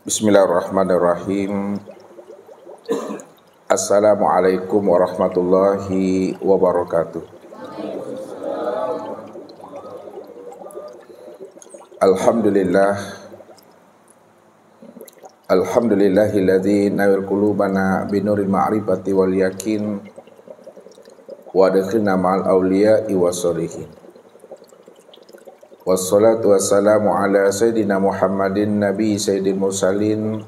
Bismillahirrahmanirrahim. Assalamualaikum warahmatullahi wabarakatuh. Alhamdulillah. Alhamdulillahilladzi nawwal qulubana binuril ma'rifati wal yakin wa adkhilna ma'al awliya'i wassalihin. Wassalatu wassalamu ala sayyidina Muhammadin nabi sayyidil mursalin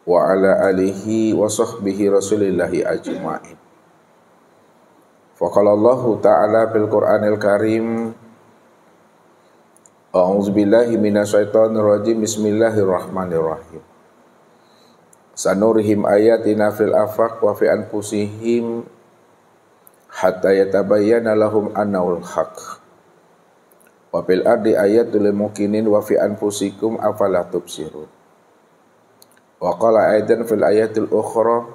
wa ala alihi wa sahbihi rasulillahi ajma'in. Faqala Allahu ta'ala fil Qur'anil Karim, A'udzu billahi minasyaitonir rajim. Bismillahirrahmanirrahim. Sanurihim ayatina fil afaq wa fi anfusihim hatta yatabayyana lahum annahul haqq. Wa fil ardi ayatul lil muqinin wa fi anfusikum afala tubsirun. Wa qala aidan fil ayatil ukhra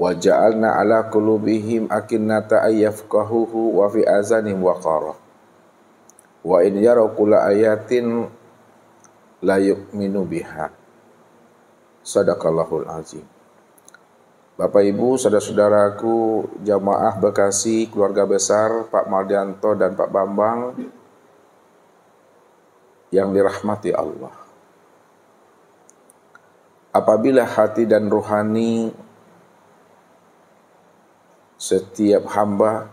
wa ja'alna ala qulubihim akinnata ayyafqahuhu wa fi azanihim waqara. Wa in yaraw kulla ayatin la yu'minu biha. Sadaqallahul azim. Bapak Ibu, saudara-saudaraku, jamaah Bekasi, keluarga besar Pak Mardianto dan Pak Bambang yang dirahmati Allah. Apabila hati dan rohani setiap hamba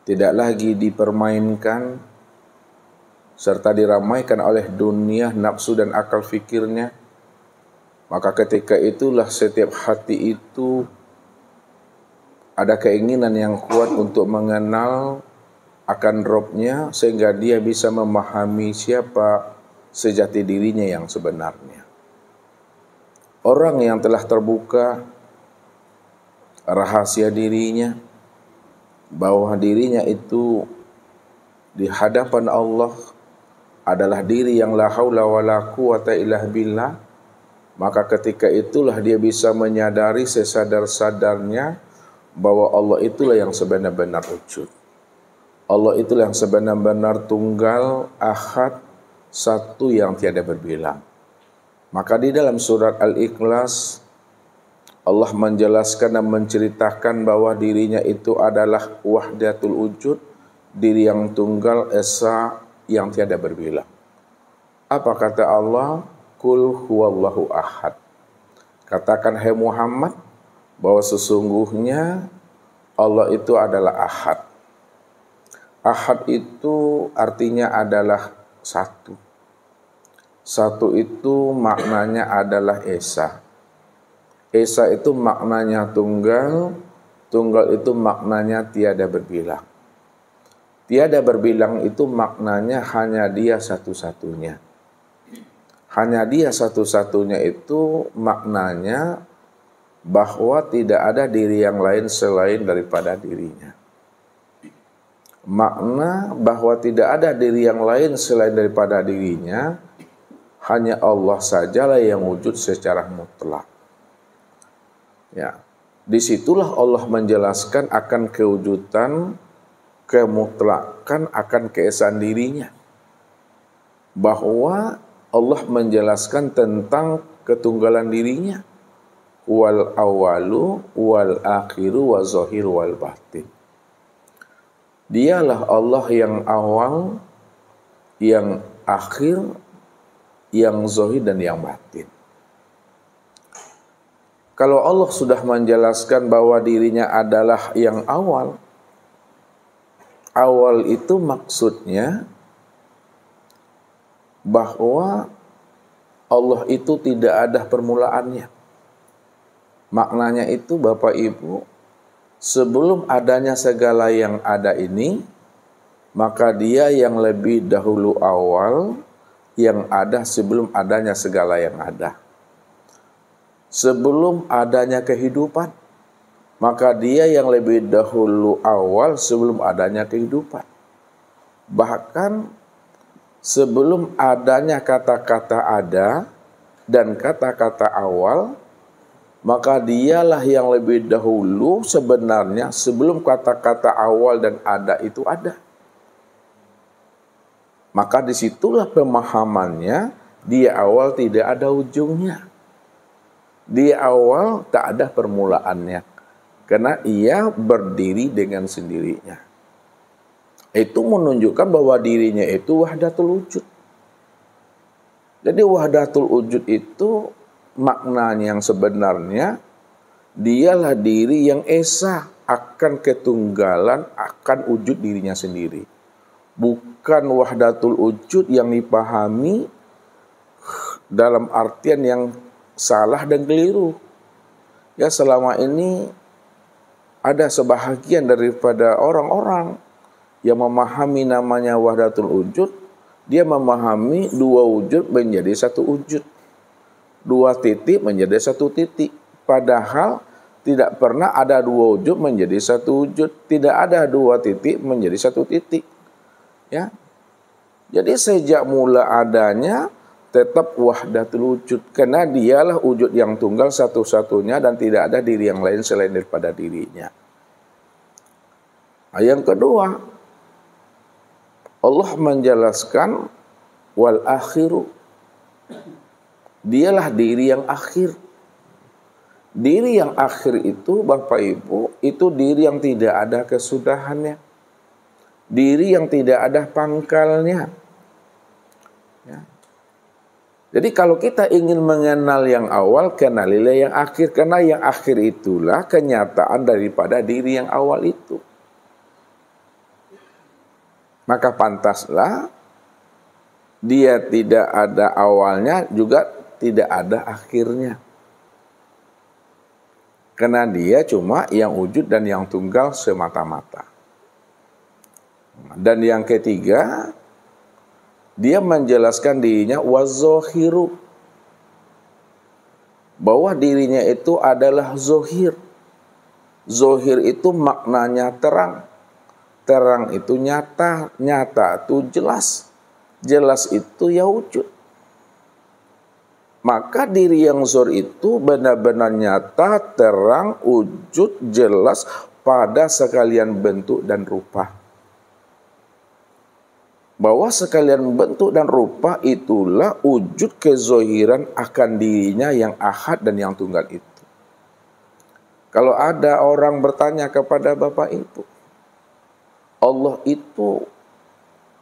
tidak lagi dipermainkan serta diramaikan oleh dunia, nafsu dan akal fikirnya, maka ketika itulah setiap hati itu ada keinginan yang kuat untuk mengenal akan Robnya, sehingga dia bisa memahami siapa sejati dirinya yang sebenarnya. Orang yang telah terbuka rahasia dirinya, bahwa dirinya itu di hadapan Allah adalah diri yang la haula wala quwata illa billah, maka ketika itulah dia bisa menyadari sesadar-sadarnya bahwa Allah itulah yang sebenar-benar wujud. Allah itulah yang sebenar-benar tunggal, ahad, satu yang tiada berbilang. Maka di dalam surat Al-Ikhlas Allah menjelaskan dan menceritakan bahwa dirinya itu adalah wahdatul wujud, diri yang tunggal, esa, yang tiada berbilang. Apa kata Allah? Qul huwallahu ahad. Katakan hai Muhammad bahwa sesungguhnya Allah itu adalah ahad. Ahad itu artinya adalah satu. Satu itu maknanya adalah esa. Esa itu maknanya tunggal. Tunggal itu maknanya tiada berbilang. Tiada berbilang itu maknanya hanya dia satu-satunya. Hanya dia satu-satunya itu maknanya bahwa tidak ada diri yang lain selain daripada dirinya. Makna bahwa tidak ada diri yang lain selain daripada dirinya, hanya Allah sajalah yang wujud secara mutlak. Ya, disitulah Allah menjelaskan akan kewujudan, kemutlakan akan keesaan dirinya. Bahwa Allah menjelaskan tentang ketunggalan dirinya. Wal awalu, wal akhiru, wal zahiru, wal batin. Dialah Allah yang awal, yang akhir, yang zahir dan yang batin. Kalau Allah sudah menjelaskan bahwa dirinya adalah yang awal, awal itu maksudnya bahwa Allah itu tidak ada permulaannya. Maknanya itu Bapak Ibu, sebelum adanya segala yang ada ini, maka dia yang lebih dahulu awal, yang ada sebelum adanya segala yang ada. Sebelum adanya kehidupan, maka dia yang lebih dahulu awal sebelum adanya kehidupan. Bahkan sebelum adanya kata-kata ada dan kata-kata awal, maka dialah yang lebih dahulu sebenarnya sebelum kata-kata awal dan ada itu ada. Maka disitulah pemahamannya Di awal tidak ada ujungnya. Di awal tak ada permulaannya. Karena ia berdiri dengan sendirinya. Itu menunjukkan bahwa dirinya itu wahdatul wujud. Jadi wahdatul wujud itu maknanya yang sebenarnya dialah diri yang esa akan ketunggalan, akan wujud dirinya sendiri. Bukan wahdatul wujud yang dipahami dalam artian yang salah dan keliru. Ya, selama ini ada sebahagian daripada orang-orang yang memahami namanya wahdatul wujud, dia memahami dua wujud menjadi satu wujud, dua titik menjadi satu titik. Padahal tidak pernah ada dua wujud menjadi satu wujud, tidak ada dua titik menjadi satu titik. Ya, jadi sejak mula adanya tetap wahdatul wujud, karena dialah wujud yang tunggal satu-satunya dan tidak ada diri yang lain selain daripada dirinya. Yang kedua, Allah menjelaskan wal akhiru, dialah diri yang akhir. Diri yang akhir itu Bapak Ibu, itu diri yang tidak ada kesudahannya, diri yang tidak ada pangkalnya. Ya. Jadi kalau kita ingin mengenal yang awal, kenalilah yang akhir, karena yang akhir itulah kenyataan daripada diri yang awal itu. Maka pantaslah dia tidak ada awalnya, juga tidak ada akhirnya. Karena dia cuma yang wujud dan yang tunggal semata-mata. Dan yang ketiga, dia menjelaskan dirinya wazohiru, bahwa dirinya itu adalah zohir. Zohir itu maknanya terang. Terang itu nyata, nyata itu jelas, jelas itu ya wujud. Maka diri yang zohir itu benar-benar nyata, terang, wujud, jelas pada sekalian bentuk dan rupa. Bahwa sekalian bentuk dan rupa itulah wujud kezohiran akan dirinya yang ahad dan yang tunggal itu. Kalau ada orang bertanya kepada Bapak Ibu, Allah itu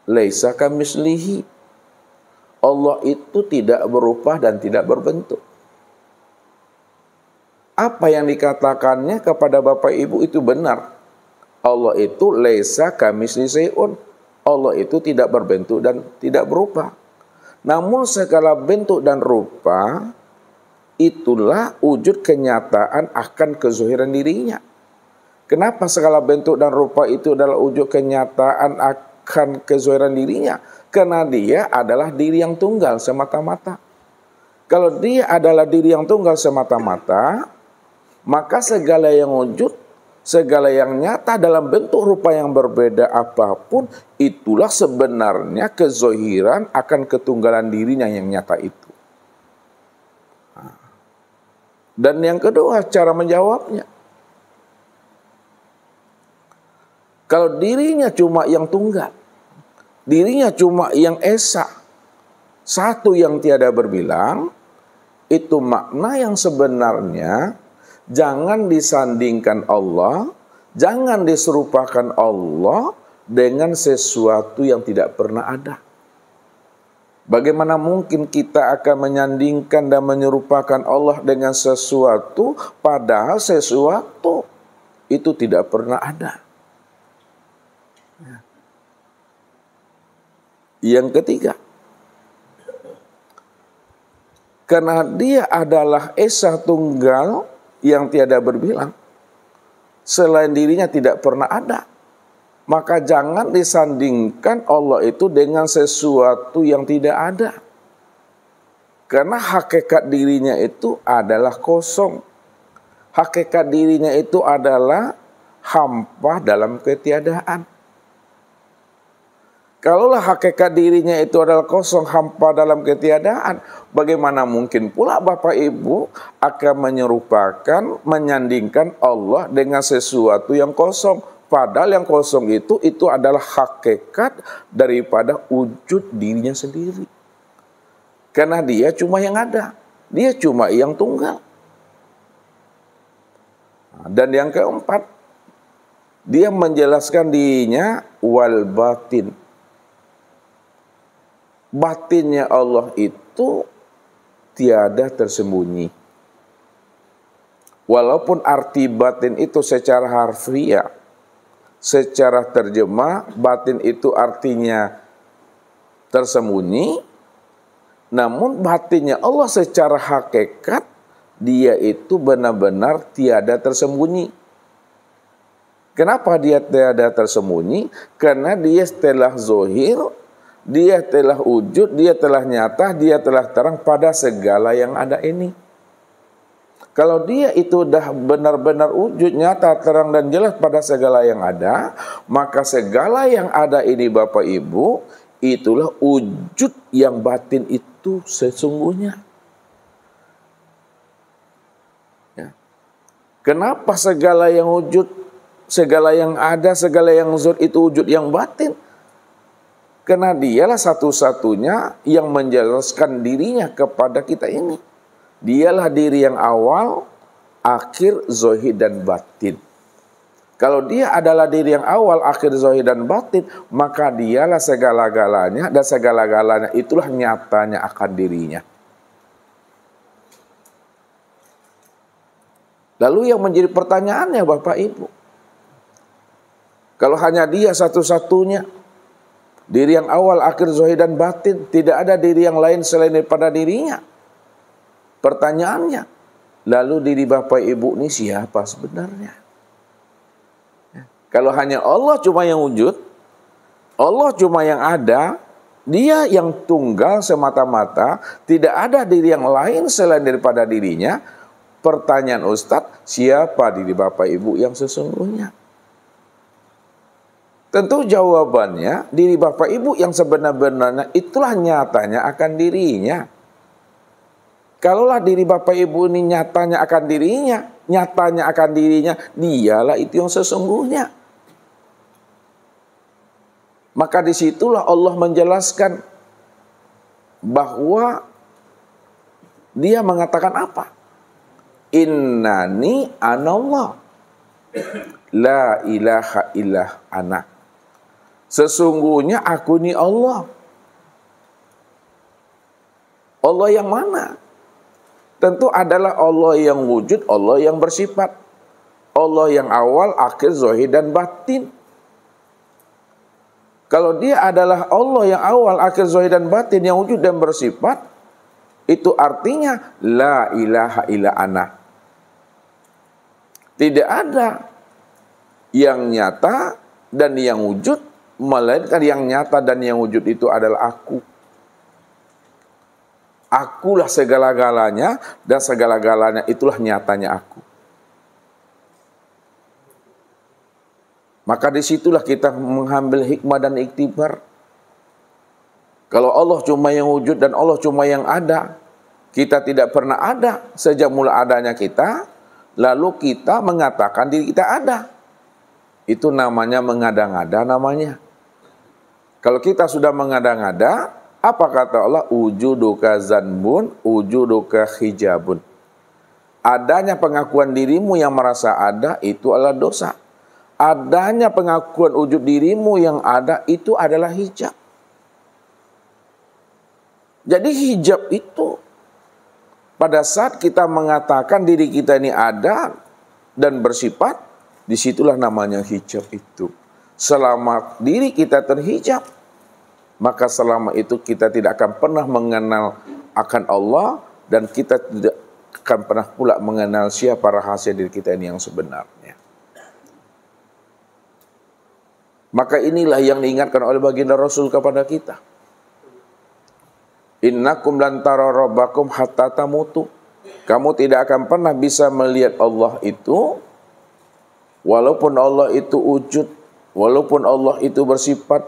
laisa kamislihi, Allah itu tidak berupa dan tidak berbentuk. Apa yang dikatakannya kepada Bapak Ibu itu benar. Allah itu laisa kamislihi syai'un, Allah itu tidak berbentuk dan tidak berupa. Namun segala bentuk dan rupa itulah wujud kenyataan akan kezohiran dirinya. Kenapa segala bentuk dan rupa itu adalah wujud kenyataan akan kezohiran dirinya? Karena dia adalah diri yang tunggal semata-mata. Kalau dia adalah diri yang tunggal semata-mata, maka segala yang wujud, segala yang nyata dalam bentuk rupa yang berbeda apapun, itulah sebenarnya kezohiran akan ketunggalan dirinya yang nyata itu. Dan yang kedua, cara menjawabnya. Kalau dirinya cuma yang tunggal, dirinya cuma yang esa, satu yang tiada berbilang, itu makna yang sebenarnya jangan disandingkan Allah, jangan diserupakan Allah dengan sesuatu yang tidak pernah ada. Bagaimana mungkin kita akan menyandingkan dan menyerupakan Allah dengan sesuatu, padahal sesuatu itu tidak pernah ada. Yang ketiga, karena dia adalah esa tunggal yang tiada berbilang, selain dirinya tidak pernah ada, maka jangan disandingkan Allah itu dengan sesuatu yang tidak ada. Karena hakikat dirinya itu adalah kosong. Hakikat dirinya itu adalah hampa dalam ketiadaan. Kalaulah hakikat dirinya itu adalah kosong, hampa dalam ketiadaan, bagaimana mungkin pula Bapak Ibu akan menyerupakan, menyandingkan Allah dengan sesuatu yang kosong? Padahal yang kosong itu adalah hakikat daripada wujud dirinya sendiri. Karena dia cuma yang ada. Dia cuma yang tunggal. Dan yang keempat, dia menjelaskan dirinya wal batin. Batinnya Allah itu tiada tersembunyi. Walaupun arti batin itu secara harfiah, secara terjemah, batin itu artinya tersembunyi, namun batinnya Allah secara hakikat, dia itu benar-benar tiada tersembunyi. Kenapa dia tiada tersembunyi? Karena dia telah zohir, dia telah wujud, dia telah nyata, dia telah terang pada segala yang ada ini. Kalau dia itu dah benar-benar wujud, nyata, terang dan jelas pada segala yang ada, maka segala yang ada ini Bapak Ibu, itulah wujud yang batin itu sesungguhnya. Kenapa segala yang wujud, segala yang ada, segala yang zuhur itu wujud yang batin? Karena dialah satu-satunya yang menjelaskan dirinya kepada kita ini. Dialah diri yang awal, akhir, zahir dan batin. Kalau dia adalah diri yang awal, akhir, zahir dan batin, maka dialah segala-galanya, dan segala-galanya itulah nyatanya akan dirinya. Lalu yang menjadi pertanyaannya Bapak Ibu, kalau hanya dia satu-satunya, diri yang awal, akhir, zahir dan batin, tidak ada diri yang lain selain daripada dirinya. Pertanyaannya, lalu diri Bapak Ibu ini siapa sebenarnya? Kalau hanya Allah cuma yang wujud, Allah cuma yang ada, dia yang tunggal semata-mata, tidak ada diri yang lain selain daripada dirinya. Pertanyaan Ustadz, siapa diri Bapak Ibu yang sesungguhnya? Tentu jawabannya, diri Bapak Ibu yang sebenar-benarnya itulah nyatanya akan dirinya. Kalaulah diri Bapak Ibu ini nyatanya akan dirinya, dialah itu yang sesungguhnya. Maka disitulah Allah menjelaskan bahwa dia mengatakan apa? Innani anallah, la ilaha illah ana. Sesungguhnya aku ini Allah. Allah yang mana? Tentu adalah Allah yang wujud, Allah yang bersifat. Allah yang awal, akhir, zahir dan batin. Kalau dia adalah Allah yang awal, akhir, zahir dan batin, yang wujud dan bersifat, itu artinya la ilaha illa ana. Tidak ada yang nyata dan yang wujud, melainkan yang nyata dan yang wujud itu adalah aku. Akulah segala-galanya dan segala-galanya itulah nyatanya aku. Maka disitulah kita mengambil hikmah dan iktibar. Kalau Allah cuma yang wujud dan Allah cuma yang ada, kita tidak pernah ada sejak mula adanya kita, lalu kita mengatakan diri kita ada. Itu namanya mengada-ngada namanya. Kalau kita sudah mengada-ngada, apa kata Allah? Wujuduka zanbun, wujuduka hijabun. Adanya pengakuan dirimu yang merasa ada, itu adalah dosa. Adanya pengakuan wujud dirimu yang ada, itu adalah hijab. Jadi hijab itu, pada saat kita mengatakan diri kita ini ada dan bersifat, disitulah namanya hijab itu. Selama diri kita terhijab, maka selama itu kita tidak akan pernah mengenal akan Allah, dan kita tidak akan pernah pula mengenal siapa rahasia diri kita ini yang sebenarnya. Maka inilah yang diingatkan oleh baginda Rasul kepada kita. Innakum lan tara rabbakum hatta tamutu. Kamu tidak akan pernah bisa melihat Allah itu, walaupun Allah itu wujud, walaupun Allah itu bersifat,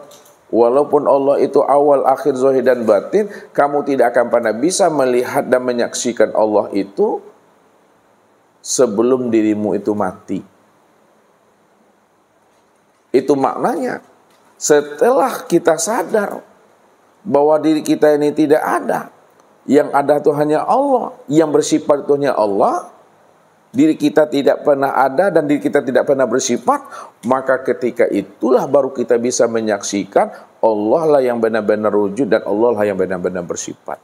walaupun Allah itu awal, akhir, zahir dan batin, kamu tidak akan pernah bisa melihat dan menyaksikan Allah itu sebelum dirimu itu mati. Itu maknanya, setelah kita sadar bahwa diri kita ini tidak ada, Yang ada itu hanya Allah, yang bersifat itu hanya Allah. Diri kita tidak pernah ada dan diri kita tidak pernah bersifat, maka ketika itulah baru kita bisa menyaksikan Allah lah yang benar-benar wujud dan Allah lah yang benar-benar bersifat.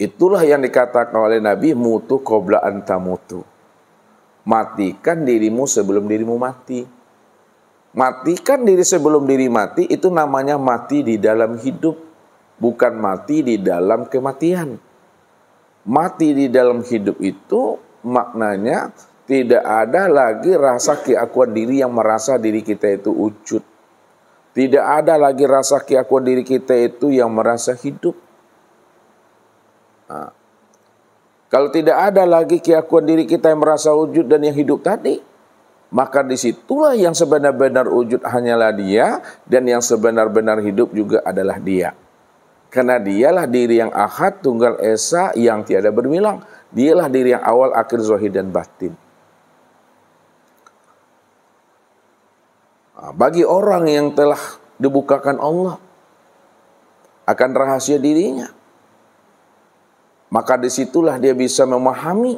Itulah yang dikatakan oleh Nabi, mutu qabla an tamutu. Matikan dirimu sebelum dirimu mati. Matikan diri sebelum diri mati, itu namanya mati di dalam hidup, bukan mati di dalam kematian. Mati di dalam hidup itu maknanya tidak ada lagi rasa keakuan diri yang merasa diri kita itu wujud. Tidak ada lagi rasa keakuan diri kita itu yang merasa hidup. Nah, kalau tidak ada lagi keakuan diri kita yang merasa wujud dan yang hidup tadi, maka disitulah yang sebenar-benar wujud hanyalah Dia, dan yang sebenar-benar hidup juga adalah Dia. Karena Dialah diri yang ahad, tunggal esa, yang tiada berbilang. Dialah diri yang awal, akhir, zahir dan batin. Nah, bagi orang yang telah dibukakan Allah akan rahasia dirinya, maka disitulah dia bisa memahami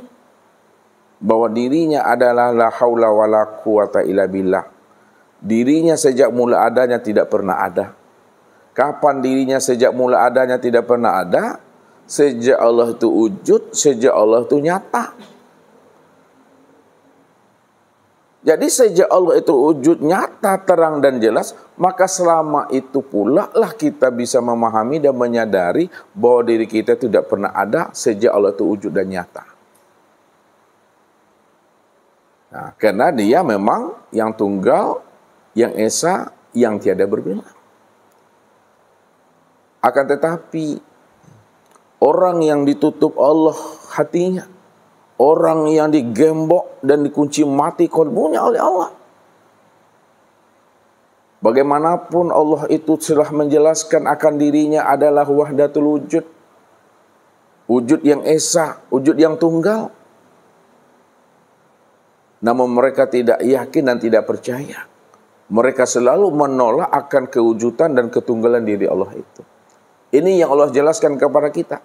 bahwa dirinya adalah la haula wala quwata illa billah. Dirinya sejak mula adanya tidak pernah ada. Kapan dirinya sejak mula adanya tidak pernah ada? Sejak Allah itu wujud, sejak Allah itu nyata. Jadi sejak Allah itu wujud, nyata, terang dan jelas, maka selama itu pula lah kita bisa memahami dan menyadari bahwa diri kita tidak pernah ada sejak Allah itu wujud dan nyata. Nah, karena Dia memang yang tunggal, yang esa, yang tiada berbilang. Akan tetapi orang yang ditutup Allah hatinya, orang yang digembok dan dikunci mati kalbunya oleh Allah, bagaimanapun Allah itu telah menjelaskan akan dirinya adalah wahdatul wujud, wujud yang esa, wujud yang tunggal, namun mereka tidak yakin dan tidak percaya. Mereka selalu menolak akan kewujudan dan ketunggalan diri Allah itu. Ini yang Allah jelaskan kepada kita.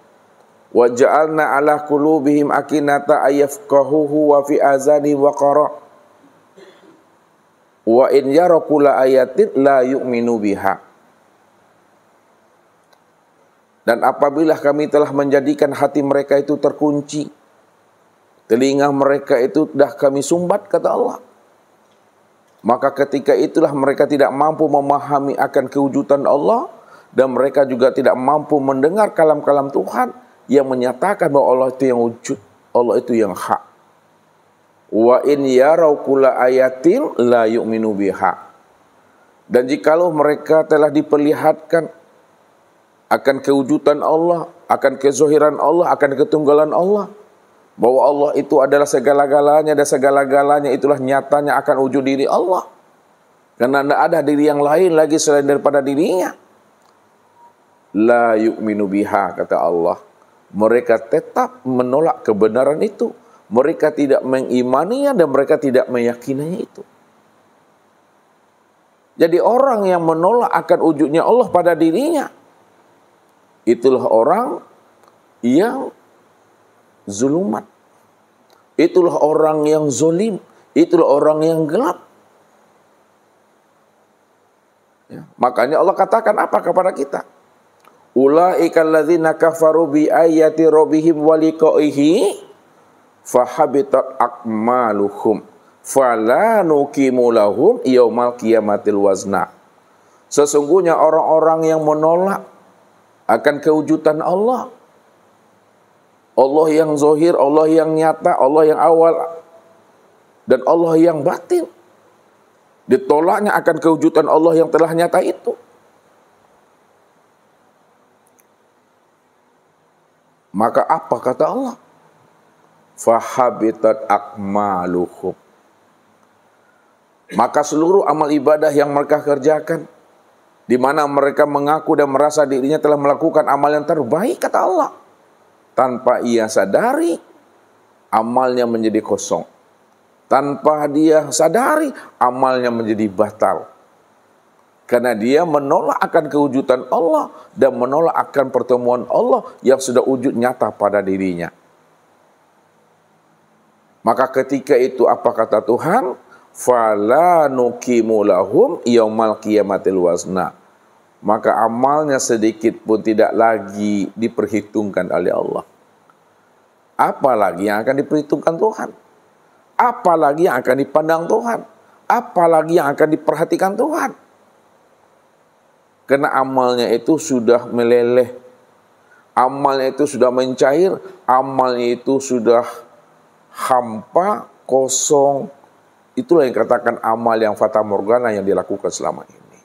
Wa ja'alna 'ala qulubihim akinata ayafqahuhu wa fi azani waqara. Wa in yara kulla ayatin la yu'minu biha. Dan apabila kami telah menjadikan hati mereka itu terkunci, telinga mereka itu dah kami sumbat, kata Allah, maka ketika itulah mereka tidak mampu memahami akan kewujudan Allah, dan mereka juga tidak mampu mendengar kalam-kalam Tuhan yang menyatakan bahwa Allah itu yang wujud, Allah itu yang hak. Wa in yarau kulla ayatin la yu'minu biha. Dan jikalau mereka telah diperlihatkan akan kewujudan Allah, akan kezahiran Allah, akan ketunggalan Allah, bahwa Allah itu adalah segala-galanya dan segala-galanya itulah nyatanya akan wujud diri Allah. Karena tidak ada diri yang lain lagi selain daripada dirinya. La yu'minu biha, kata Allah. Mereka tetap menolak kebenaran itu. Mereka tidak mengimaninya dan mereka tidak meyakininya itu. Jadi orang yang menolak akan wujudnya Allah pada dirinya, itulah orang yang zulumat. Itulah orang yang zolim. Itulah orang yang gelap. Ya, makanya Allah katakan apa kepada kita? Ulaikal ladzina kafaru bi ayati rabbihim wa liqaihi fahabitat a'maluhum fala nuqimu lahum yaumal qiyamatil wazna. Sesungguhnya orang-orang yang menolak akan kewujudan Allah, Allah yang zahir, Allah yang nyata, Allah yang awal dan Allah yang batin, ditolaknya akan kewujudan Allah yang telah nyata itu, maka apa kata Allah? Fahabitat a'maluhum. Maka seluruh amal ibadah yang mereka kerjakan, di mana mereka mengaku dan merasa dirinya telah melakukan amal yang terbaik, kata Allah, tanpa ia sadari amalnya menjadi kosong. Tanpa dia sadari amalnya menjadi batal. Karena dia menolak akan kewujudan Allah dan menolak akan pertemuan Allah yang sudah wujud nyata pada dirinya. Maka ketika itu apa kata Tuhan? Fala nuqimu lahum yaumal qiyamatil wazna. Maka amalnya sedikit pun tidak lagi diperhitungkan oleh Allah. Apalagi yang akan diperhitungkan Tuhan? Apalagi yang akan dipandang Tuhan? Apalagi yang akan diperhatikan Tuhan? Karena amalnya itu sudah meleleh, amalnya itu sudah mencair, amalnya itu sudah hampa, kosong. Itulah yang katakan amal yang fata morgana yang dilakukan selama ini.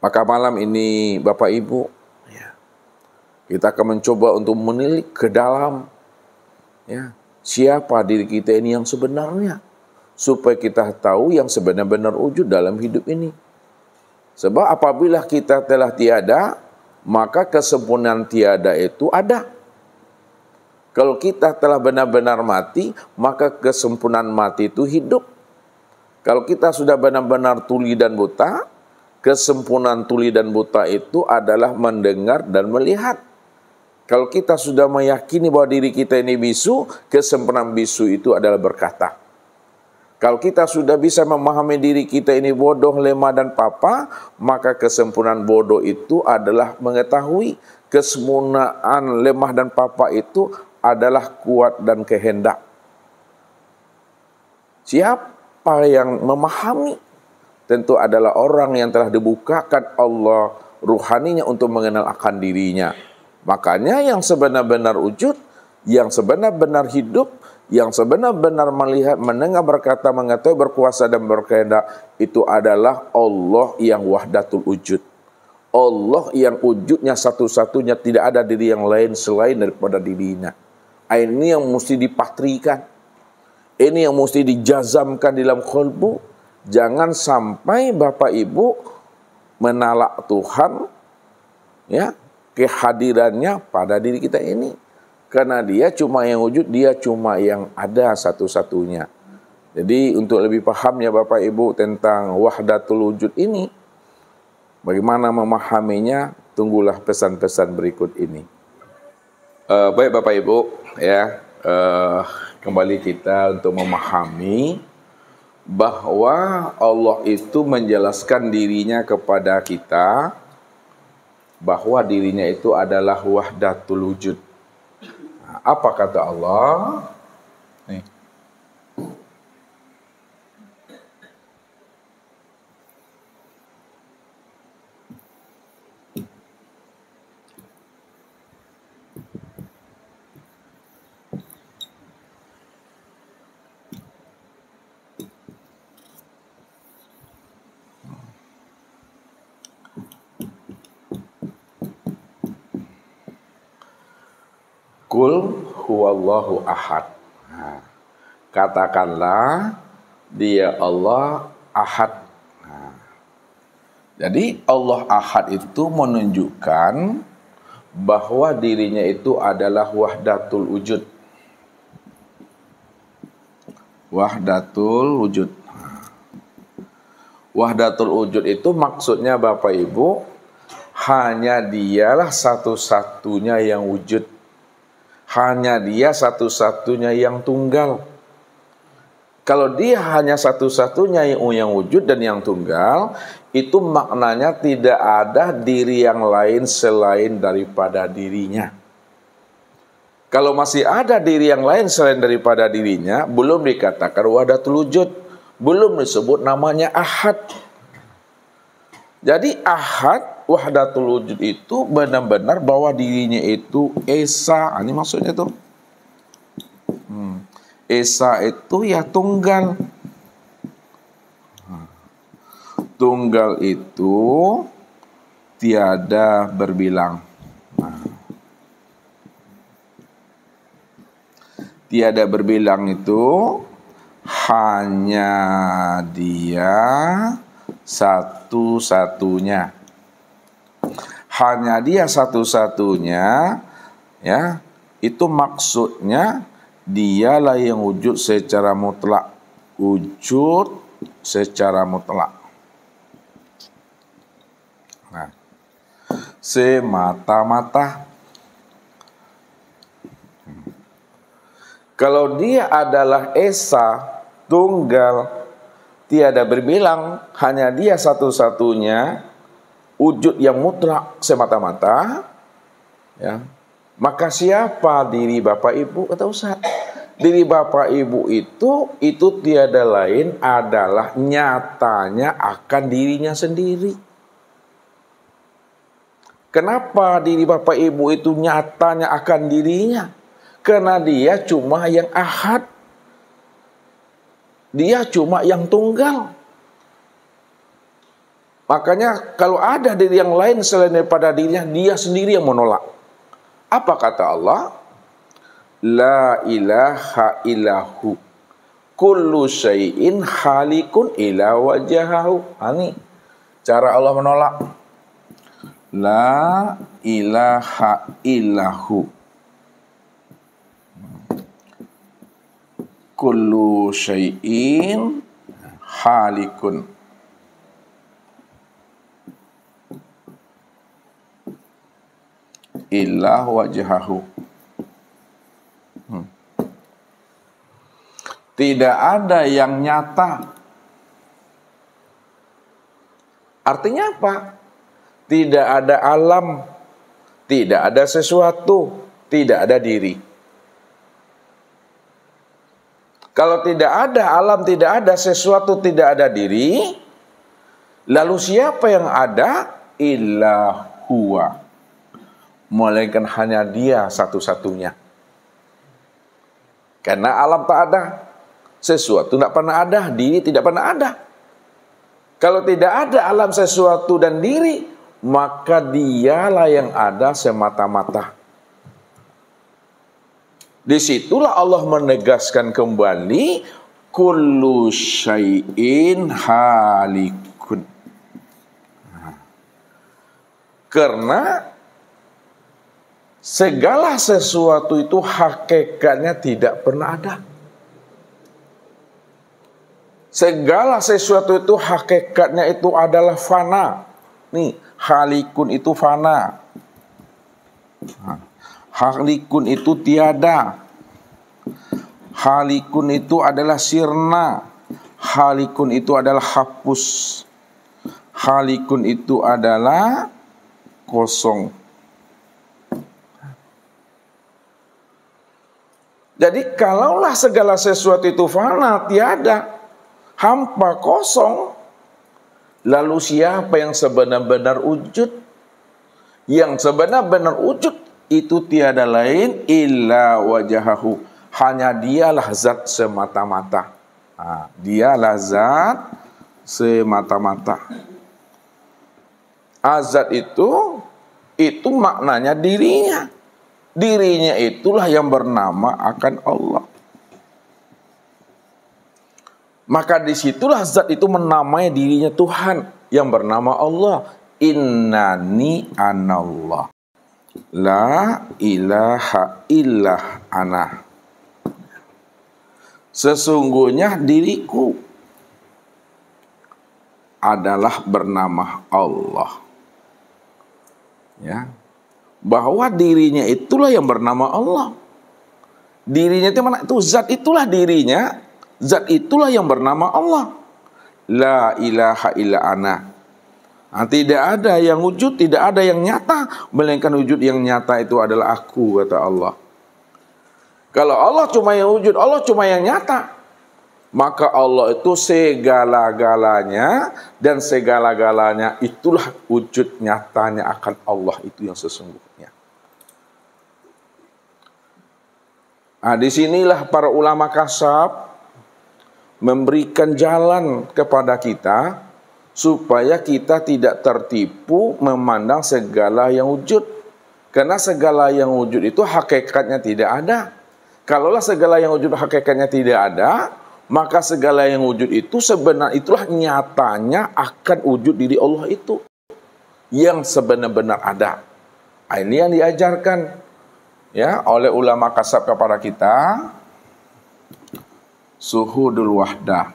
Maka malam ini Bapak Ibu, kita akan mencoba untuk menilik ke dalam siapa diri kita ini yang sebenarnya, supaya kita tahu yang sebenar-benar wujud dalam hidup ini. Sebab apabila kita telah tiada, maka kesempurnaan tiada itu ada. Kalau kita telah benar-benar mati, maka kesempurnaan mati itu hidup. Kalau kita sudah benar-benar tuli dan buta, kesempurnaan tuli dan buta itu adalah mendengar dan melihat. Kalau kita sudah meyakini bahwa diri kita ini bisu, kesempurnaan bisu itu adalah berkata. Kalau kita sudah bisa memahami diri kita ini bodoh, lemah, dan papa, maka kesempurnaan bodoh itu adalah mengetahui. Kesempurnaan lemah dan papa itu adalah kuat dan kehendak. Siapa yang memahami? Tentu adalah orang yang telah dibukakan Allah ruhaninya untuk mengenal akan dirinya. Makanya yang sebenar-benar wujud, yang sebenar-benar hidup, yang sebenar-benar melihat, mendengar, berkata, mengetahui, berkuasa dan berkehendak, itu adalah Allah yang wahdatul wujud. Allah yang wujudnya satu-satunya, tidak ada diri yang lain selain daripada dirinya. Ini yang mesti dipatrikan. Ini yang mesti dijazamkan dalam qalbu. Jangan sampai Bapak Ibu menalak Tuhan, kehadirannya pada diri kita ini. Karena dia cuma yang wujud, dia cuma yang ada satu-satunya. Jadi untuk lebih pahamnya Bapak Ibu tentang wahdatul wujud ini, bagaimana memahaminya, tunggulah pesan-pesan berikut ini. Baik Bapak Ibu, kembali kita untuk memahami bahwa Allah itu menjelaskan dirinya kepada kita, bahwa dirinya itu adalah wahdatul wujud. Apa kata Allah? Nih. Qul huwallahu ahad. Nah, katakanlah dia Allah ahad. Nah, jadi Allah ahad itu menunjukkan bahwa dirinya itu adalah wahdatul wujud. Wahdatul wujud. Wahdatul wujud itu maksudnya Bapak Ibu, hanya dialah satu-satunya yang wujud. Hanya dia satu-satunya yang tunggal. Kalau dia hanya satu-satunya yang wujud dan yang tunggal, itu maknanya tidak ada diri yang lain selain daripada dirinya. Kalau masih ada diri yang lain selain daripada dirinya, belum dikatakan wahdatul wujud, belum disebut namanya ahad. Jadi ahad, wahdatul wujud itu benar-benar bahwa dirinya itu esa. Ini maksudnya tuh. Esa itu ya tunggal. Tunggal itu tiada berbilang. Tiada berbilang itu hanya dia satu-satunya. Hanya dia satu-satunya, itu maksudnya dialah yang wujud secara mutlak. Wujud secara mutlak. semata-mata. Kalau dia adalah esa, tunggal, tiada berbilang, hanya dia satu-satunya, wujud yang mutlak semata-mata, ya, maka siapa diri Bapak Ibu? Kata Ustaz, diri Bapak Ibu itu tiada lain adalah nyatanya akan dirinya sendiri. Kenapa diri Bapak Ibu itu nyatanya akan dirinya? Karena dia cuma yang ahad. Dia cuma yang tunggal. Makanya kalau ada diri yang lain selain daripada dirinya, dia sendiri yang menolak. Apa kata Allah? La ilaha illahu kullu syai'in halikun ila wajahahu. Ini cara Allah menolak. La ilaha illahu kullu syai'in halikun illa wajhahu. Tidak ada yang nyata. Artinya apa? Tidak ada alam, tidak ada sesuatu, tidak ada diri. Kalau tidak ada alam, tidak ada sesuatu, tidak ada diri, lalu siapa yang ada? Illa huwa, melainkan hanya dia satu-satunya. Karena alam tak ada, sesuatu tidak pernah ada, diri tidak pernah ada. Kalau tidak ada alam, sesuatu, dan diri, maka dialah yang ada semata-mata. Disitulah Allah menegaskan kembali kullu syai'in halikun. Karena segala sesuatu itu hakikatnya tidak pernah ada. Segala sesuatu itu hakikatnya itu adalah fana. Nih, halikun itu fana. Halikun itu tiada. Halikun itu adalah sirna. Halikun itu adalah hapus. Halikun itu adalah kosong. Jadi kalaulah segala sesuatu itu fana, tiada, hampa, kosong, lalu siapa yang sebenar-benar wujud? Yang sebenar-benar wujud itu tiada lain illa wajahahu, hanya dialah zat semata-mata. Dialah zat semata-mata. Azat itu maknanya dirinya. Dirinya itulah yang bernama akan Allah. Maka disitulah zat itu menamai dirinya Tuhan yang bernama Allah. Innani anallah. La ilaha illah ana. Sesungguhnya diriku adalah bernama Allah. Ya. Bahwa dirinya itulah yang bernama Allah. Dirinya itu mana? Itu zat itulah dirinya. Zat itulah yang bernama Allah. La ilaha illa ana. Tidak ada yang wujud, tidak ada yang nyata, melainkan wujud yang nyata itu adalah aku, kata Allah. Kalau Allah cuma yang wujud, Allah cuma yang nyata, maka Allah itu segala-galanya, dan segala-galanya itulah wujud nyatanya akan Allah itu yang sesungguhnya. Disinilah para ulama kasab memberikan jalan kepada kita supaya kita tidak tertipu memandang segala yang wujud. Karena segala yang wujud itu hakikatnya tidak ada. Kalaulah segala yang wujud hakikatnya tidak ada, maka segala yang wujud itu sebenarnya itulah nyatanya akan wujud diri Allah itu yang sebenar-benar ada. Ini yang diajarkan ya oleh ulama kasab kepada kita. Suhudul wahdah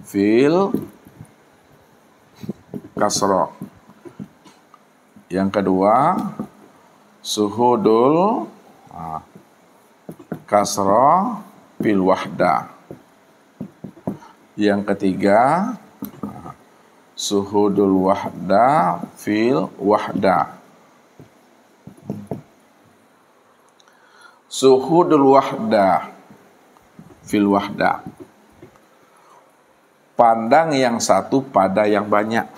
fil kasra Yang kedua, suhudul kasrah fil wahdah. Yang ketiga, suhudul wahdah fil wahdah. Suhudul wahdah fil wahdah. Pandang yang satu pada yang banyak.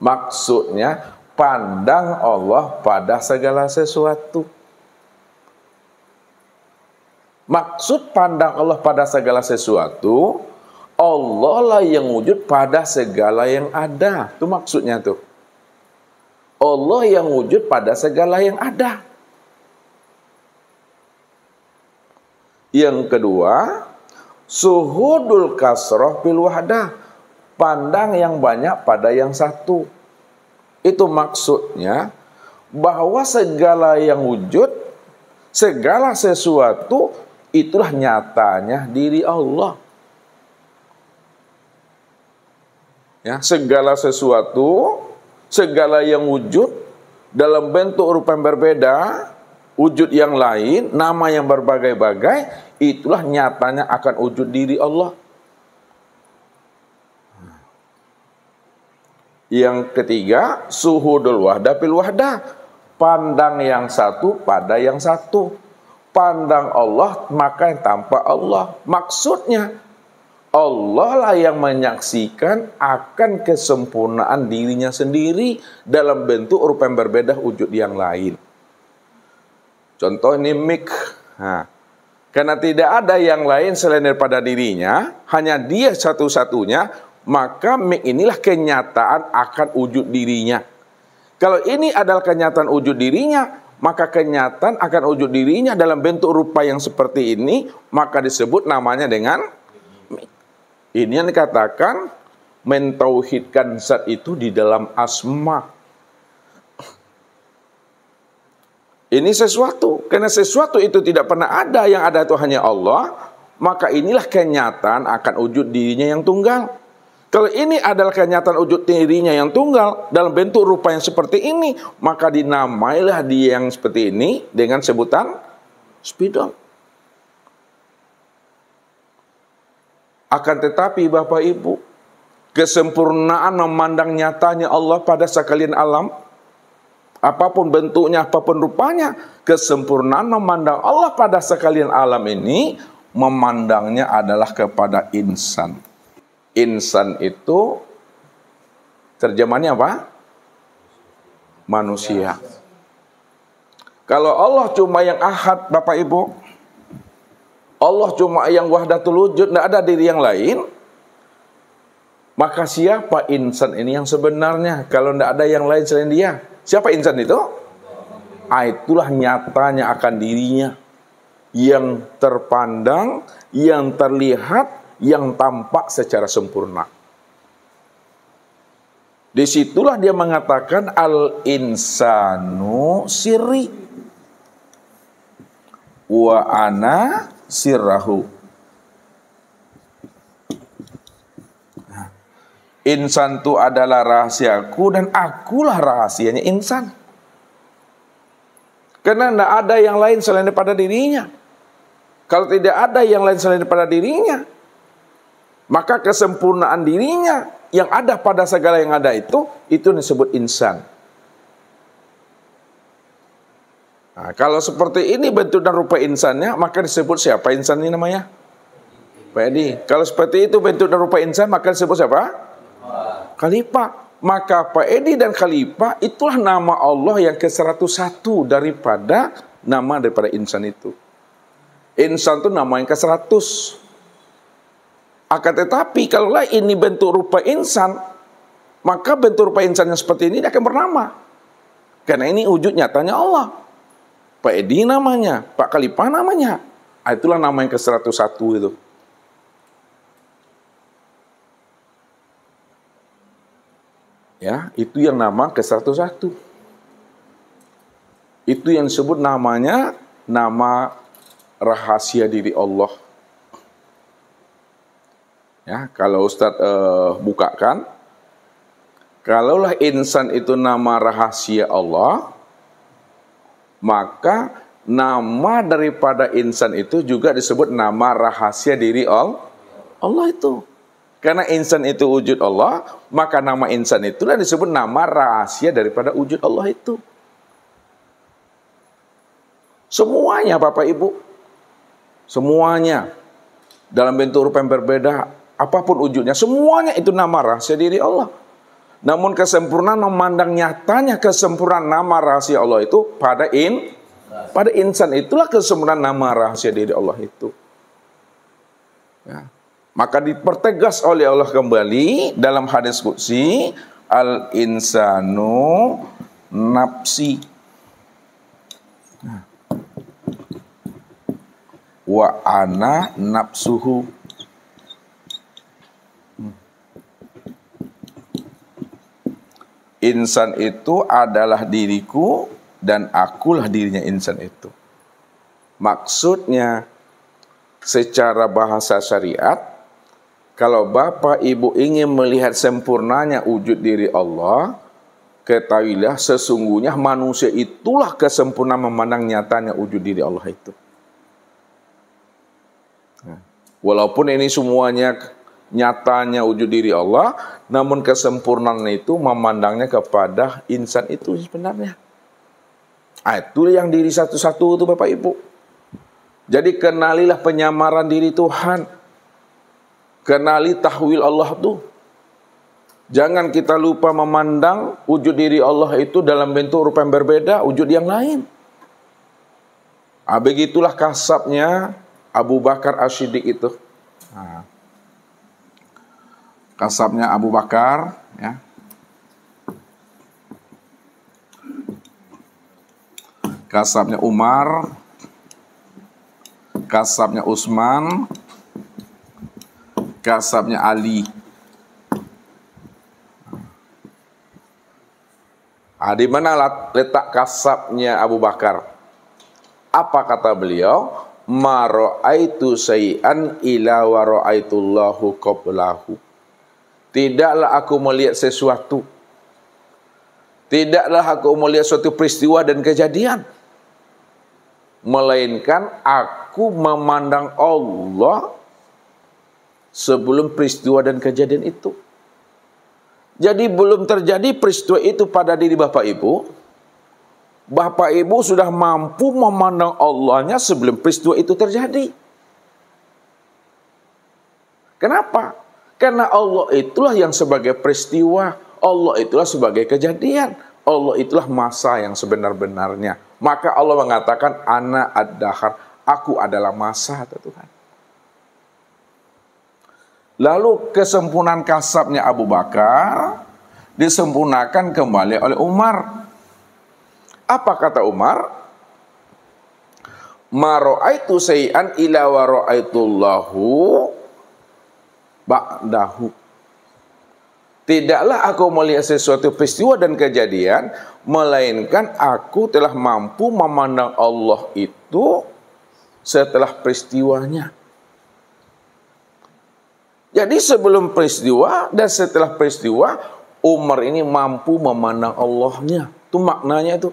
Maksudnya pandang Allah pada segala sesuatu. Maksud pandang Allah pada segala sesuatu, Allah lah yang wujud pada segala yang ada. Itu maksudnya tuh. Allah yang wujud pada segala yang ada. Yang kedua, suhudul kasrah fil wahdah. Pandang yang banyak pada yang satu. Itu maksudnya bahwa segala yang wujud, segala sesuatu, itulah nyatanya diri Allah. Ya, segala sesuatu, segala yang wujud dalam bentuk rupa yang berbeda, wujud yang lain, nama yang berbagai-bagai, itulah nyatanya akan wujud diri Allah. Yang ketiga, suhudul wahdah fil wahdah. Pandang yang satu pada yang satu. Pandang Allah maka yang tampak Allah. Maksudnya, Allah lah yang menyaksikan akan kesempurnaan dirinya sendiri dalam bentuk rupa yang berbeda wujud yang lain. Contoh ini mik. Karena tidak ada yang lain selain daripada dirinya, hanya dia satu-satunya, maka mik inilah kenyataan akan wujud dirinya. Kalau ini adalah kenyataan wujud dirinya, maka kenyataan akan wujud dirinya dalam bentuk rupa yang seperti ini, maka disebut namanya dengan mik. Ini yang dikatakan mentauhidkan zat itu di dalam asma. Ini sesuatu, karena sesuatu itu tidak pernah ada, yang ada itu hanya Allah, maka inilah kenyataan akan wujud dirinya yang tunggal. Kalau ini adalah kenyataan wujud dirinya yang tunggal dalam bentuk rupa yang seperti ini, maka dinamailah dia yang seperti ini dengan sebutan spidol. Akan tetapi Bapak Ibu, kesempurnaan memandang nyatanya Allah pada sekalian alam, apapun bentuknya, apapun rupanya, kesempurnaan memandang Allah pada sekalian alam ini, memandangnya adalah kepada insan. Insan itu terjemahannya apa? Manusia. Kalau Allah cuma yang ahad, Bapak Ibu, Allah cuma yang wahdatul wujud, tidak ada diri yang lain, maka siapa insan ini yang sebenarnya kalau tidak ada yang lain selain dia? Siapa insan itu? Itulah nyatanya akan dirinya yang terpandang, yang terlihat, yang tampak secara sempurna. Disitulah dia mengatakan al-insanu sirri wa ana sirrahu. Insan itu adalah rahasiaku dan akulah rahasianya insan. Karena tidak ada yang lain selain daripada dirinya. Kalau tidak ada yang lain selain daripada dirinya, maka kesempurnaan dirinya yang ada pada segala yang ada itu disebut insan. Nah, kalau seperti ini bentuk dan rupa insannya, maka disebut siapa insan ini namanya? Pak Edi. Kalau seperti itu bentuk dan rupa insan, maka disebut siapa? Khalifah. Maka Pak Edi dan Khalifah itulah nama Allah yang ke-101 daripada nama daripada insan itu. Insan itu nama yang ke-100. Akan tetapi kalaulah ini bentuk rupa insan, maka bentuk rupa insan yang seperti ini dia akan bernama. Karena ini wujud nyatanya Allah. Pak Edi namanya, Pak Khalifah namanya. Itulah nama yang ke-101 itu. Ya, itu yang nama ke-101. Itu yang disebut namanya nama rahasia diri Allah. Ya, kalau Ustadz bukakan, Kalaulah insan itu nama rahasia Allah, maka nama daripada insan itu juga disebut nama rahasia diri Allah itu. Karena insan itu wujud Allah, maka nama insan itulah disebut nama rahasia daripada wujud Allah itu. Semuanya Bapak Ibu, semuanya dalam bentuk rupa yang berbeda, apapun wujudnya, semuanya itu nama rahasia diri Allah. Namun kesempurnaan memandang nyatanya kesempurnaan nama rahasia Allah itu pada insan, itulah kesempurnaan nama rahasia diri Allah itu. Ya. Maka dipertegas oleh Allah kembali dalam hadis qudsi, al-insanu nafsi. Wa ana nafsuhu. Insan itu adalah diriku dan akulah dirinya insan itu. Maksudnya secara bahasa syariat, kalau Bapak Ibu ingin melihat sempurnanya wujud diri Allah, ketahuilah sesungguhnya manusia itulah kesempurnaan memandang nyatanya wujud diri Allah itu. Walaupun ini semuanya nyatanya wujud diri Allah, namun kesempurnaan itu memandangnya kepada insan itu sebenarnya. Itu yang diri satu-satu itu Bapak Ibu. Jadi kenalilah penyamaran diri Tuhan. Kenali tahwil Allah tuh. Jangan kita lupa memandang wujud diri Allah itu dalam bentuk rupa yang berbeda, wujud yang lain. Begitulah kasabnya Abu Bakar As-Siddiq itu. Kasabnya Abu Bakar, ya. Kasabnya Umar, kasabnya Utsman, kasabnya Ali. Di mana letak kasabnya Abu Bakar? Apa kata beliau? Ma ra'aitu syai'an ila wa ra'aitullahu qablahu. Tidaklah aku melihat sesuatu, tidaklah aku melihat suatu peristiwa dan kejadian, melainkan aku memandang Allah sebelum peristiwa dan kejadian itu. Jadi belum terjadi peristiwa itu pada diri Bapak Ibu, Bapak Ibu sudah mampu memandang Allahnya sebelum peristiwa itu terjadi. Kenapa? Karena Allah itulah yang sebagai peristiwa, Allah itulah sebagai kejadian, Allah itulah masa yang sebenar-benarnya. Maka Allah mengatakan, Ana ad-dahar, aku adalah masa, Tuhan. Lalu kesempurnaan kasabnya Abu Bakar disempurnakan kembali oleh Umar. Apa kata Umar? Ma ra'aitu syai'an ila wa ra'aitullahu ba'dahu. Tidaklah aku melihat sesuatu peristiwa dan kejadian, melainkan aku telah mampu memandang Allah itu setelah peristiwanya. Jadi sebelum peristiwa dan setelah peristiwa, Umar ini mampu memandang Allahnya. Itu maknanya itu.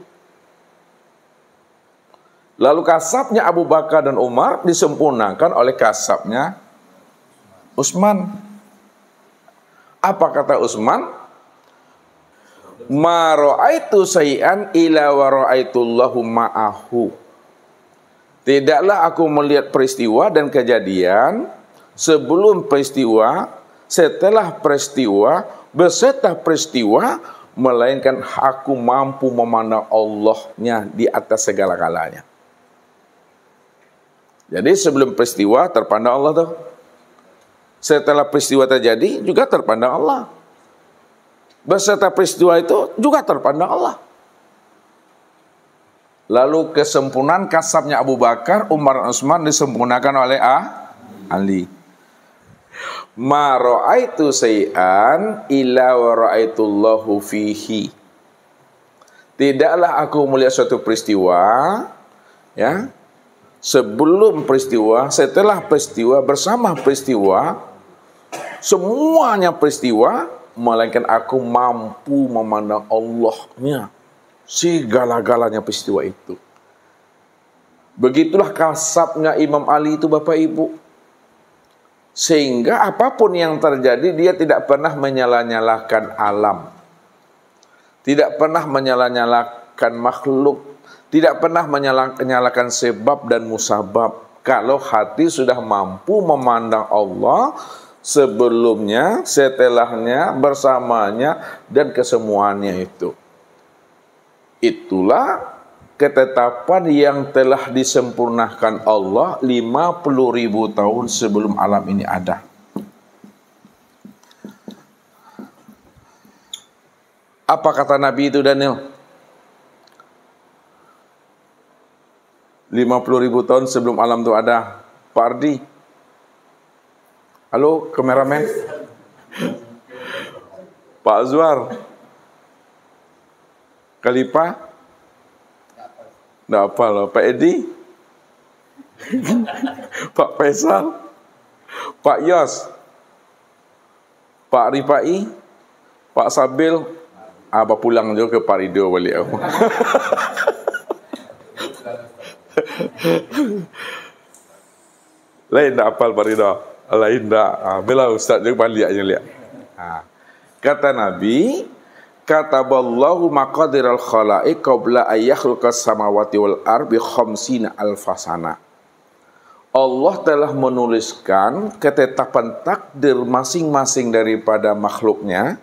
Lalu kasabnya Abu Bakar dan Umar disempurnakan oleh kasabnya Utsman. Apa kata Utsman? Ma ra'aitu syai'an ila wa ra'aitullahu ma'ahu. Tidaklah aku melihat peristiwa dan kejadian sebelum peristiwa, setelah peristiwa, beserta peristiwa, melainkan aku mampu memandang Allahnya di atas segala-galanya. Jadi sebelum peristiwa terpandang Allah tuh. Setelah peristiwa terjadi juga terpandang Allah. Beserta peristiwa itu juga terpandang Allah. Lalu kesempurnaan kasabnya Abu Bakar, Umar dan Utsman disempurnakan oleh Ali. Ma ra'aitu syai'an illa wa ra'aitullahu fihi. Tidaklah aku melihat suatu peristiwa, ya, sebelum peristiwa, setelah peristiwa, bersama peristiwa, semuanya peristiwa, melainkan aku mampu memandang Allahnya segala-galanya peristiwa itu. Begitulah kasabnya Imam Ali itu Bapak Ibu. Sehingga apapun yang terjadi dia tidak pernah menyala-nyalakan alam. Tidak pernah menyala-nyalakan makhluk. Tidak pernah menyala-nyalakan sebab dan musabab. Kalau hati sudah mampu memandang Allah sebelumnya, setelahnya, bersamanya, dan kesemuanya itu. Itulah ketetapan yang telah disempurnakan Allah 50.000 tahun sebelum alam ini ada. Apa kata Nabi itu Daniel? 50.000 tahun sebelum alam itu ada. Pak Ardi. Halo, kameramen. Pak Azwar. Khalifah. Nggak apa loh. Pak Edi. Pak Faisal. Pak Yos. Pak Rifai. Pak Sabil. Abah pulang juga ke Pak Rido balik. Lain tak apal Pak Rido. Lain tak. Bila Ustaz juga balik aja lihat. Kata Nabi, kataballahu maqadiral khalaiq qabla ayyakhluqas samawati wal ardi khamsina alfasana. Allah telah menuliskan ketetapan takdir masing-masing daripada makhluknya,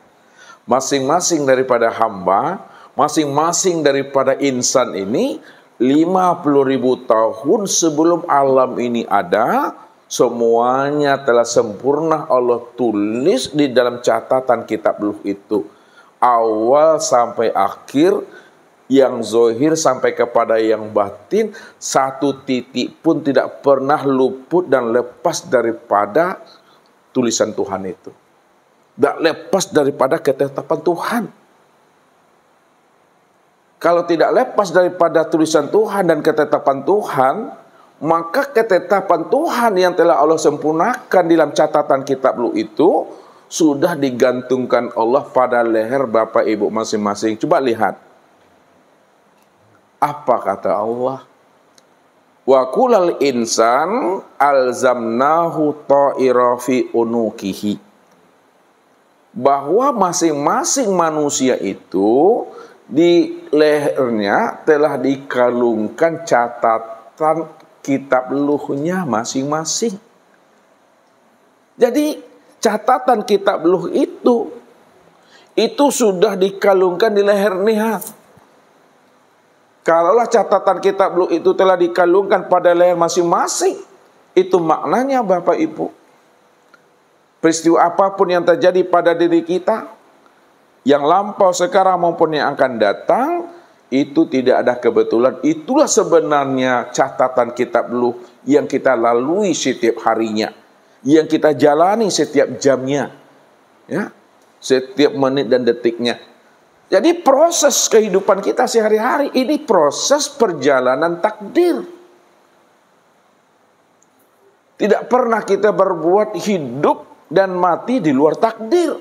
masing-masing daripada hamba, masing-masing daripada insan ini 50.000 tahun sebelum alam ini ada. Semuanya telah sempurna Allah tulis di dalam catatan kitab luh itu. Awal sampai akhir, yang zohir sampai kepada yang batin, satu titik pun tidak pernah luput dan lepas daripada tulisan Tuhan itu. Tidak lepas daripada ketetapan Tuhan. Kalau tidak lepas daripada tulisan Tuhan dan ketetapan Tuhan, maka ketetapan Tuhan yang telah Allah sempurnakan dalam catatan kitab luh itu sudah digantungkan Allah pada leher Bapak Ibu masing-masing. Coba lihat. Apa kata Allah? Wa kulal insan alzamnahu ta'ira fi unukihi. Bahwa masing-masing manusia itu di lehernya telah dikalungkan catatan kitab luhnya masing-masing. Jadi catatan kitab luh itu sudah dikalungkan di lehernya. Kalaulah catatan kitab luh itu telah dikalungkan pada leher masing-masing, itu maknanya Bapak Ibu, peristiwa apapun yang terjadi pada diri kita, yang lampau, sekarang maupun yang akan datang, itu tidak ada kebetulan. Itulah sebenarnya catatan kitab luh yang kita lalui setiap harinya, yang kita jalani setiap jamnya, ya, setiap menit dan detiknya. Jadi proses kehidupan kita sehari-hari ini proses perjalanan takdir. Tidak pernah kita berbuat hidup dan mati di luar takdir.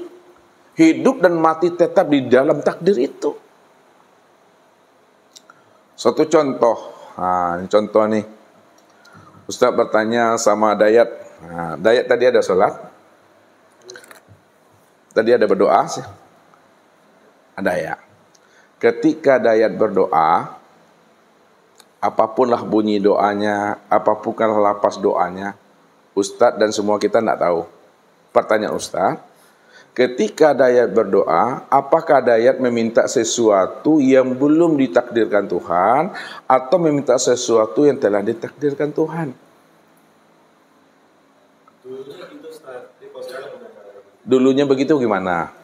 Hidup dan mati tetap di dalam takdir itu. Satu contoh. Ini contoh nih. Ustaz bertanya sama Dayat. Dayat tadi ada sholat. Tadi ada berdoa sih. Ada ya. Ketika Dayat berdoa, apapunlah bunyi doanya, apapunlah lapas doanya, Ustadz dan semua kita tidak tahu. Pertanyaan Ustadz, ketika Dayat berdoa, apakah Dayat meminta sesuatu yang belum ditakdirkan Tuhan, atau meminta sesuatu yang telah ditakdirkan Tuhan? Dulunya begitu gimana?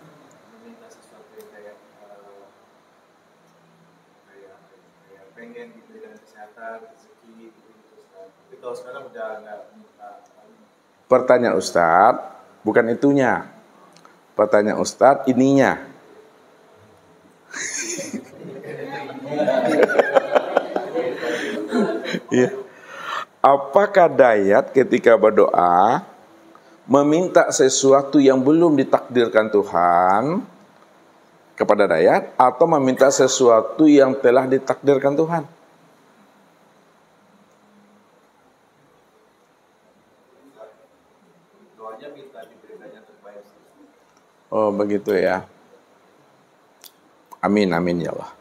Pertanyaan Ustadz, bukan itunya. Pertanyaan Ustadz, ininya. Ya. Apakah Dayat ketika berdoa meminta sesuatu yang belum ditakdirkan Tuhan kepada Dayat, atau meminta sesuatu yang telah ditakdirkan Tuhan? Oh begitu ya. Amin, amin ya Allah.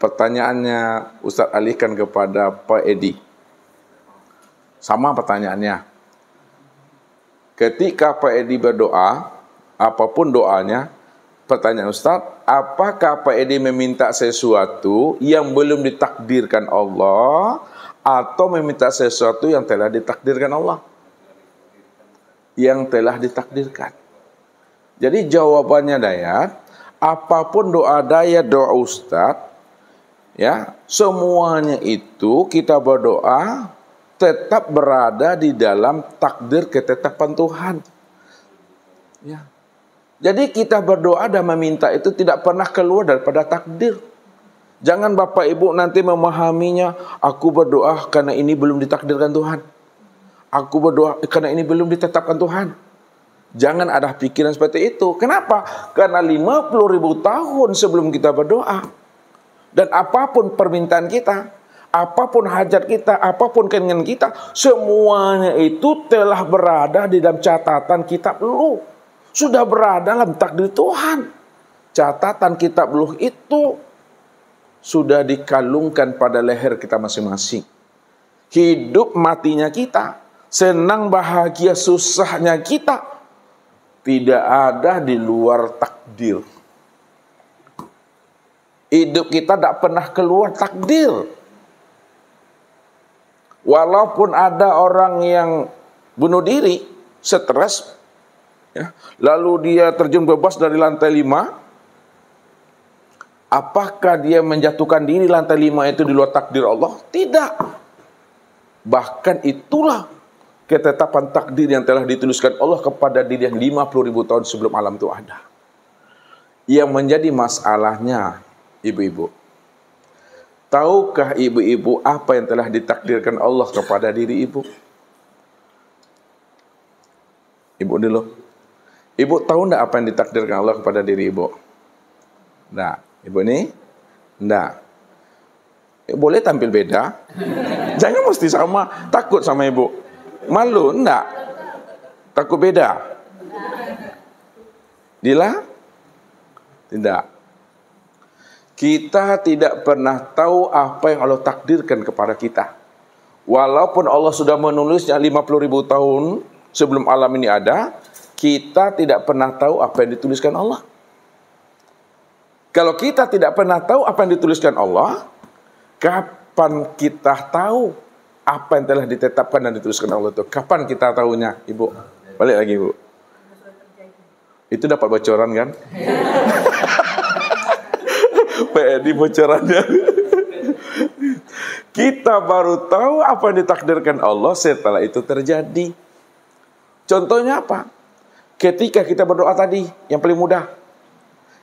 Pertanyaannya Ustaz alihkan kepada Pak Edi. Sama pertanyaannya. Ketika Pak Edi berdoa, apapun doanya, pertanyaan Ustaz, apakah Pak Edi meminta sesuatu yang belum ditakdirkan Allah, atau meminta sesuatu yang telah ditakdirkan Allah? Yang telah ditakdirkan. Jadi jawabannya Dayat, apapun doa Dayat, doa Ustaz, ya, semuanya itu kita berdoa tetap berada di dalam takdir ketetapan Tuhan. Ya. Jadi kita berdoa dan meminta itu tidak pernah keluar daripada takdir. Jangan Bapak Ibu nanti memahaminya, aku berdoa karena ini belum ditakdirkan Tuhan. Aku berdoa karena ini belum ditetapkan Tuhan. Jangan ada pikiran seperti itu. Kenapa? Karena 50.000 tahun sebelum kita berdoa, dan apapun permintaan kita, apapun hajat kita, apapun keinginan kita, semuanya itu telah berada di dalam catatan kitab luh. Sudah berada dalam takdir Tuhan. Catatan kitab luh itu sudah dikalungkan pada leher kita masing-masing. Hidup matinya kita, senang bahagia susahnya kita, tidak ada di luar takdir. Hidup kita tidak pernah keluar takdir. Walaupun ada orang yang bunuh diri, stres, ya, lalu dia terjun bebas dari lantai 5, apakah dia menjatuhkan diri lantai 5 itu di luar takdir Allah? Tidak. Bahkan itulah ketetapan takdir yang telah dituliskan Allah kepada diri yang 50.000 tahun sebelum alam itu ada. Yang menjadi masalahnya, ibu-ibu, tahukah ibu-ibu apa yang telah ditakdirkan Allah kepada diri ibu? Ibu dulu. Ibu tahu enggak apa yang ditakdirkan Allah kepada diri ibu? Enggak. Ibu ini? Enggak. Boleh tampil beda. Jangan mesti sama. Takut sama ibu. Malu? Enggak. Takut beda? Dila? Tidak. Kita tidak pernah tahu apa yang Allah takdirkan kepada kita. Walaupun Allah sudah menulisnya 50.000 tahun sebelum alam ini ada, kita tidak pernah tahu apa yang dituliskan Allah. Kalau kita tidak pernah tahu apa yang dituliskan Allah, kapan kita tahu apa yang telah ditetapkan dan dituliskan Allah itu? Kapan kita tahunya, Ibu? Balik lagi, Ibu. Itu dapat bocoran kan? Di bocorannya. Kita baru tahu apa yang ditakdirkan Allah setelah itu terjadi. Contohnya apa? Ketika kita berdoa tadi, yang paling mudah,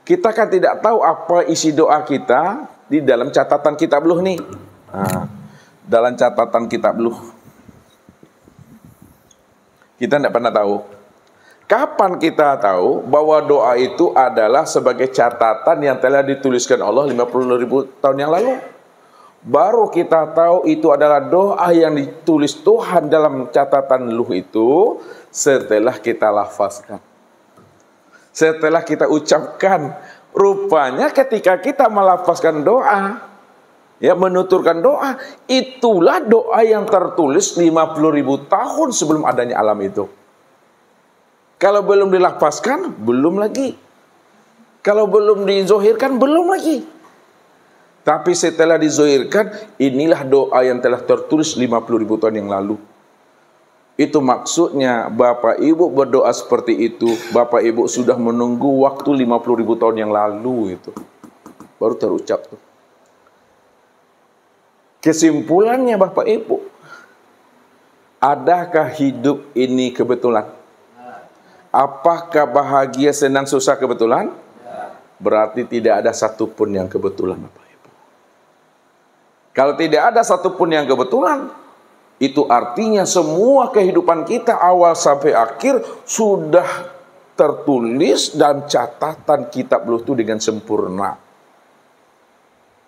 kita kan tidak tahu apa isi doa kita di dalam catatan kitab luh nih. Nah, dalam catatan kitab luh, kita tidak pernah tahu. Kapan kita tahu bahwa doa itu adalah sebagai catatan yang telah dituliskan Allah 50.000 tahun yang lalu? Baru kita tahu itu adalah doa yang ditulis Tuhan dalam catatan luh itu setelah kita lafazkan. Setelah kita ucapkan. Rupanya ketika kita melafazkan doa, ya, menuturkan doa, itulah doa yang tertulis 50.000 tahun sebelum adanya alam itu. Kalau belum dilafazkan, belum lagi. Kalau belum dizohirkan, belum lagi. Tapi setelah dizohirkan, inilah doa yang telah tertulis 50.000 tahun yang lalu. Itu maksudnya Bapak Ibu berdoa seperti itu, Bapak Ibu sudah menunggu waktu 50.000 tahun yang lalu itu. Baru terucap tuh. Kesimpulannya Bapak Ibu, adakah hidup ini kebetulan? Apakah bahagia, senang, susah kebetulan? Berarti tidak ada satupun yang kebetulan Bapak Ibu. Kalau tidak ada satupun yang kebetulan, Itu artinya semua kehidupan kita awal sampai akhir sudah tertulis dan catatan kitab Luh itu dengan sempurna.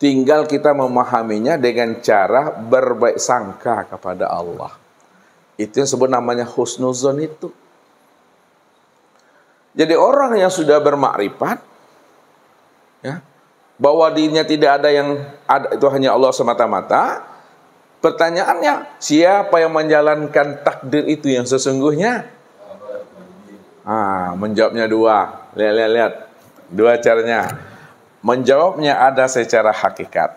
Tinggal kita memahaminya dengan cara berbaik sangka kepada Allah. Itu yang disebut namanya husnuzon itu. Jadi orang yang sudah bermakrifat, ya, bahwa dirinya tidak ada yang ada, itu hanya Allah semata-mata. Pertanyaannya, siapa yang menjalankan takdir itu yang sesungguhnya? Menjawabnya dua. Lihat. Dua caranya. Menjawabnya ada secara hakikat.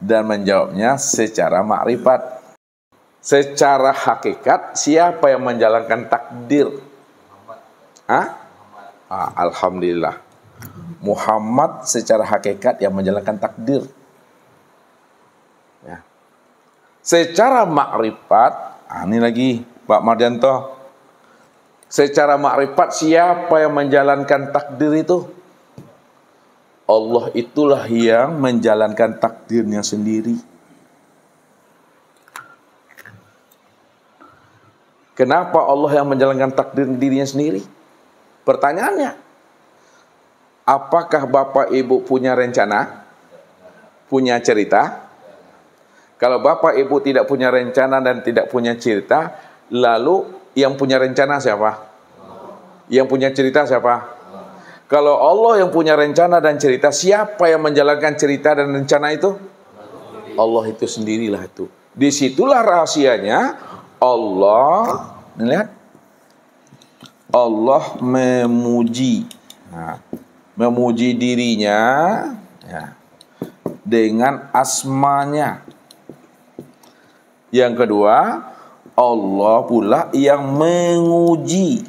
Dan menjawabnya secara makrifat. Secara hakikat, siapa yang menjalankan takdir? Alhamdulillah. Muhammad secara hakikat yang menjalankan takdir. Ya. Secara makrifat, ini lagi Pak Mardianto. Secara makrifat siapa yang menjalankan takdir itu? Allah itulah yang menjalankan takdirnya sendiri. Kenapa Allah yang menjalankan takdir dirinya sendiri? Pertanyaannya, apakah Bapak Ibu punya rencana? Punya cerita? Kalau Bapak Ibu tidak punya rencana dan tidak punya cerita, lalu yang punya rencana siapa? Yang punya cerita siapa? Kalau Allah yang punya rencana dan cerita, siapa yang menjalankan cerita dan rencana itu? Allah itu sendirilah itu. Disitulah rahasianya Allah, lihat, Allah memuji, memuji dirinya, ya, dengan asmanya. Yang kedua, Allah pula yang menguji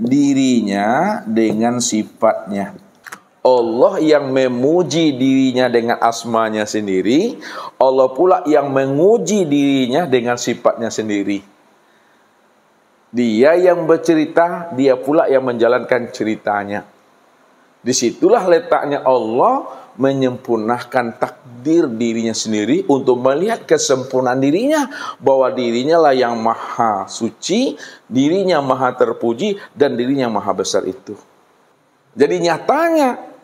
dirinya dengan sifatnya. Allah yang memuji dirinya dengan asmanya sendiri, Allah pula yang menguji dirinya dengan sifatnya sendiri. Dia yang bercerita, dia pula yang menjalankan ceritanya. Disitulah letaknya Allah menyempurnakan takdir dirinya sendiri untuk melihat kesempurnaan dirinya, bahwa dirinya lah yang maha suci, dirinya maha terpuji, dan dirinya maha besar itu. Jadi nyatanya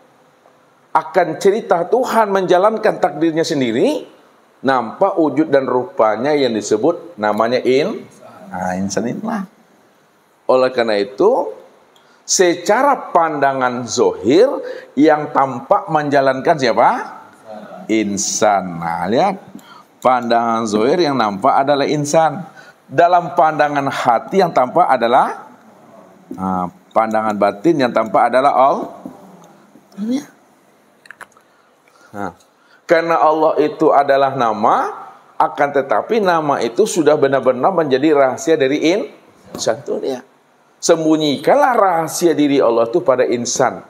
akan cerita Tuhan menjalankan takdirnya sendiri, nampak wujud dan rupanya yang disebut namanya insan inilah. Oleh karena itu, secara pandangan zohir yang tampak menjalankan siapa? Insan. Nah, lihat, pandangan zohir yang nampak adalah insan. Dalam pandangan hati yang tampak adalah pandangan batin yang tampak adalah Allah. Karena Allah itu adalah nama, akan tetapi nama itu sudah benar-benar menjadi rahasia dari insan itu dia. Sembunyikanlah rahasia diri Allah itu pada insan.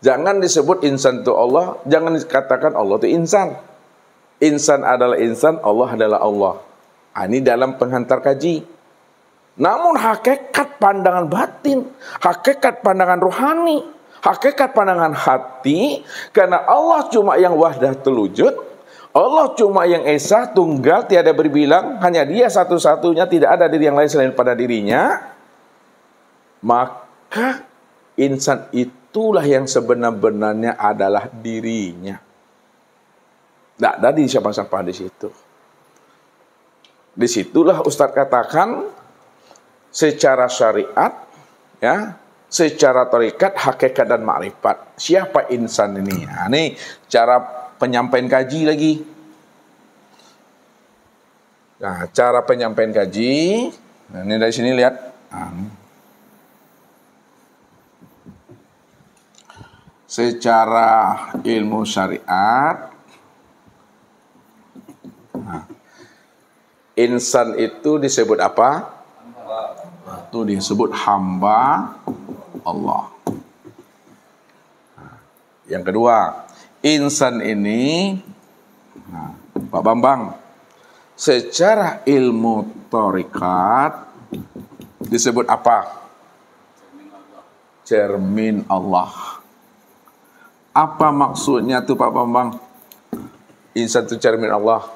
Jangan disebut insan itu Allah, jangan dikatakan Allah itu insan. Insan adalah insan, Allah adalah Allah. Ini dalam penghantar kaji. Namun hakikat pandangan batin, hakikat pandangan rohani, hakikat pandangan hati, karena Allah cuma yang wahdatul wujud, Allah cuma yang esa, tunggal, tiada berbilang, hanya dia satu-satunya, tidak ada diri yang lain selain pada dirinya. Maka insan itulah yang sebenar-benarnya adalah dirinya. Tidak ada di siapa-siapa di situ. Disitulah Ustadz katakan secara syariat, ya, secara tarikat, hakikat dan makrifat. Siapa insan ini? Nah, ini cara penyampaian kaji lagi. Nah, cara penyampaian kaji. Nah, ini dari sini lihat. Secara ilmu syariat, insan itu disebut apa? Itu disebut hamba Allah. Yang kedua, insan ini, Pak Bambang, secara ilmu thariqat disebut apa? Cermin Allah. Apa maksudnya tuh Pak Bambang? Insan itu cermin Allah.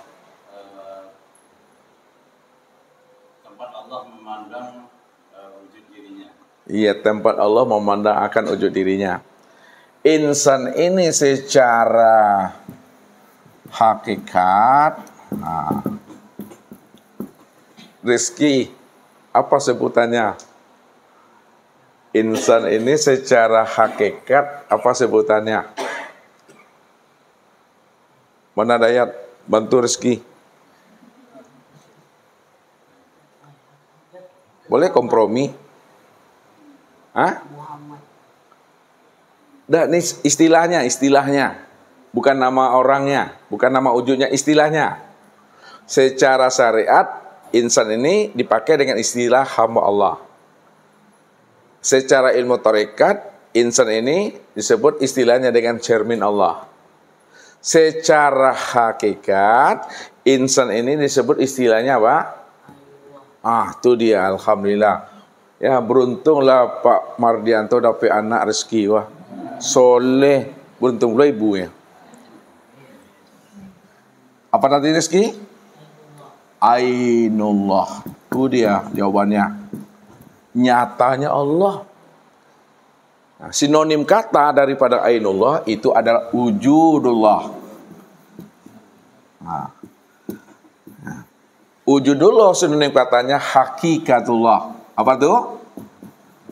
Iya, tempat Allah memandang akan wujud dirinya. Insan ini secara hakikat, rizki, apa sebutannya? Insan ini secara hakikat, apa sebutannya? Mana Dayat? Bantu rizki. Boleh kompromi? Hah? Dah, ini istilahnya. Bukan nama orangnya, bukan nama wujudnya, istilahnya. Secara syariat, insan ini dipakai dengan istilah hamba Allah. Secara ilmu tarekat, insan ini disebut istilahnya dengan cermin Allah. Secara hakikat, insan ini disebut istilahnya apa? Itu dia, alhamdulillah. Ya, beruntunglah Pak Mardianto dapat anak rezeki. Wah, soleh. Beruntung pula ibunya. Apa tadi rezeki? Ainullah. Itu dia jawabannya. Nyatanya Allah. Nah, sinonim kata daripada ainullah itu adalah wujudullah. Wujudullah sinonim katanya hakikatullah. Apa tuh?